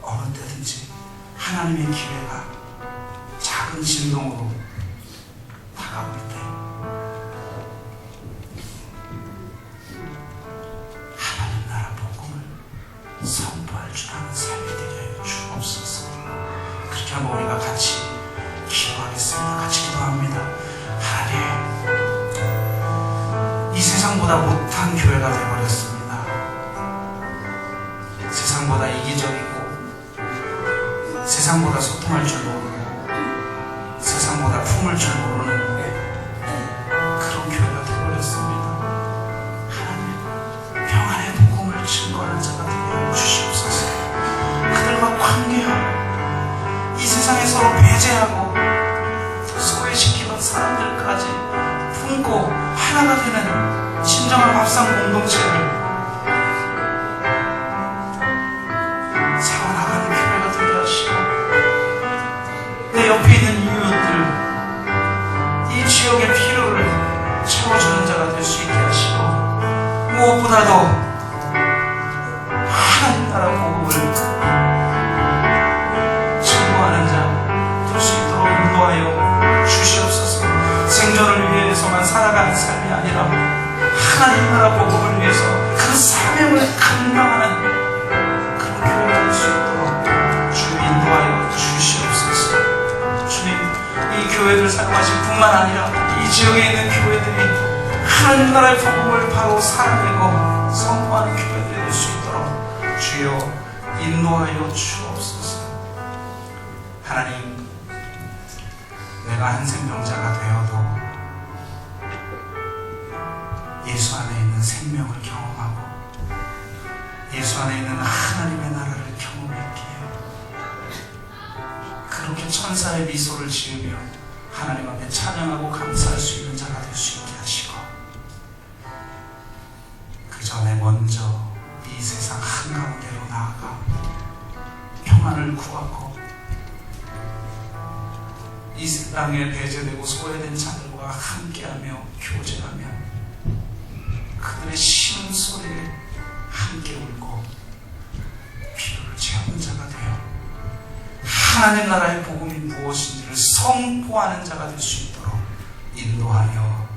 어느 때든지 하나님의 기회가 작은 진동으로 다가올 때 그렇게 한번 우리가 같이 기도하겠습니다. 같이 기도합니다. 하나님, 이 세상보다 못한 교회가 되어버렸습니다. 세상보다 이기적이고, 세상보다 소통할 줄 모르고, 세상보다 품을 줄 모르는 그런 교회가 되어버렸습니다. 하나님, 평안의 복음을 증거하는 자가 되게 주시옵소서. 그들과 관계하고 이 세상에 서로 배제하고 소외시키던 사람들까지 품고 하나가 되는 진정한 밥상 공동체를 세워나가는 교회가 되게 하시고, 내 옆에 있는 이웃들, 이 지역의 필요를 채워주는 자가 될 수 있게 하시고, 무엇보다도 하나님 나라 복음을 증거하는 자 될 수 있도록 인도하여 주시옵소서. 생존을 위해서만 살아가는 삶이 아니라 하나님 나라 복음을 위해서 그 사명을 감당하는 그런 교회가 될 수 있도록 주님 인도하여 주시옵소서. 주님, 이 교회를 사용하실 뿐만 아니라 이 지역에 있는 교회들이 하나님 나라의 복음을 바로 살아내고 선포하는 교회들이 될 수 있도록 주여 인도하여 주옵소서. 하나님, 내가 한 생명자가 되어도 예수 안에 있는 생명을 경험하고 예수 안에 있는 하나님의 나라를 경험했기에 그렇게 천사의 미소를 지으며 하나님 앞에 찬양하고 감사할 수 있는 자가 될 수 있게 하시고, 그 전에 먼저 이 세상 한가운데로 나아가 평안을 구하고 이 땅에 배제되고 소외된 자들과 함께하며 교제하며 그들의 신음 소리에 함께 울고 필요를 채우는 자가 되어 하나님 나라의 복음이 무엇인지를 선포하는 자가 될 수 있도록 인도하여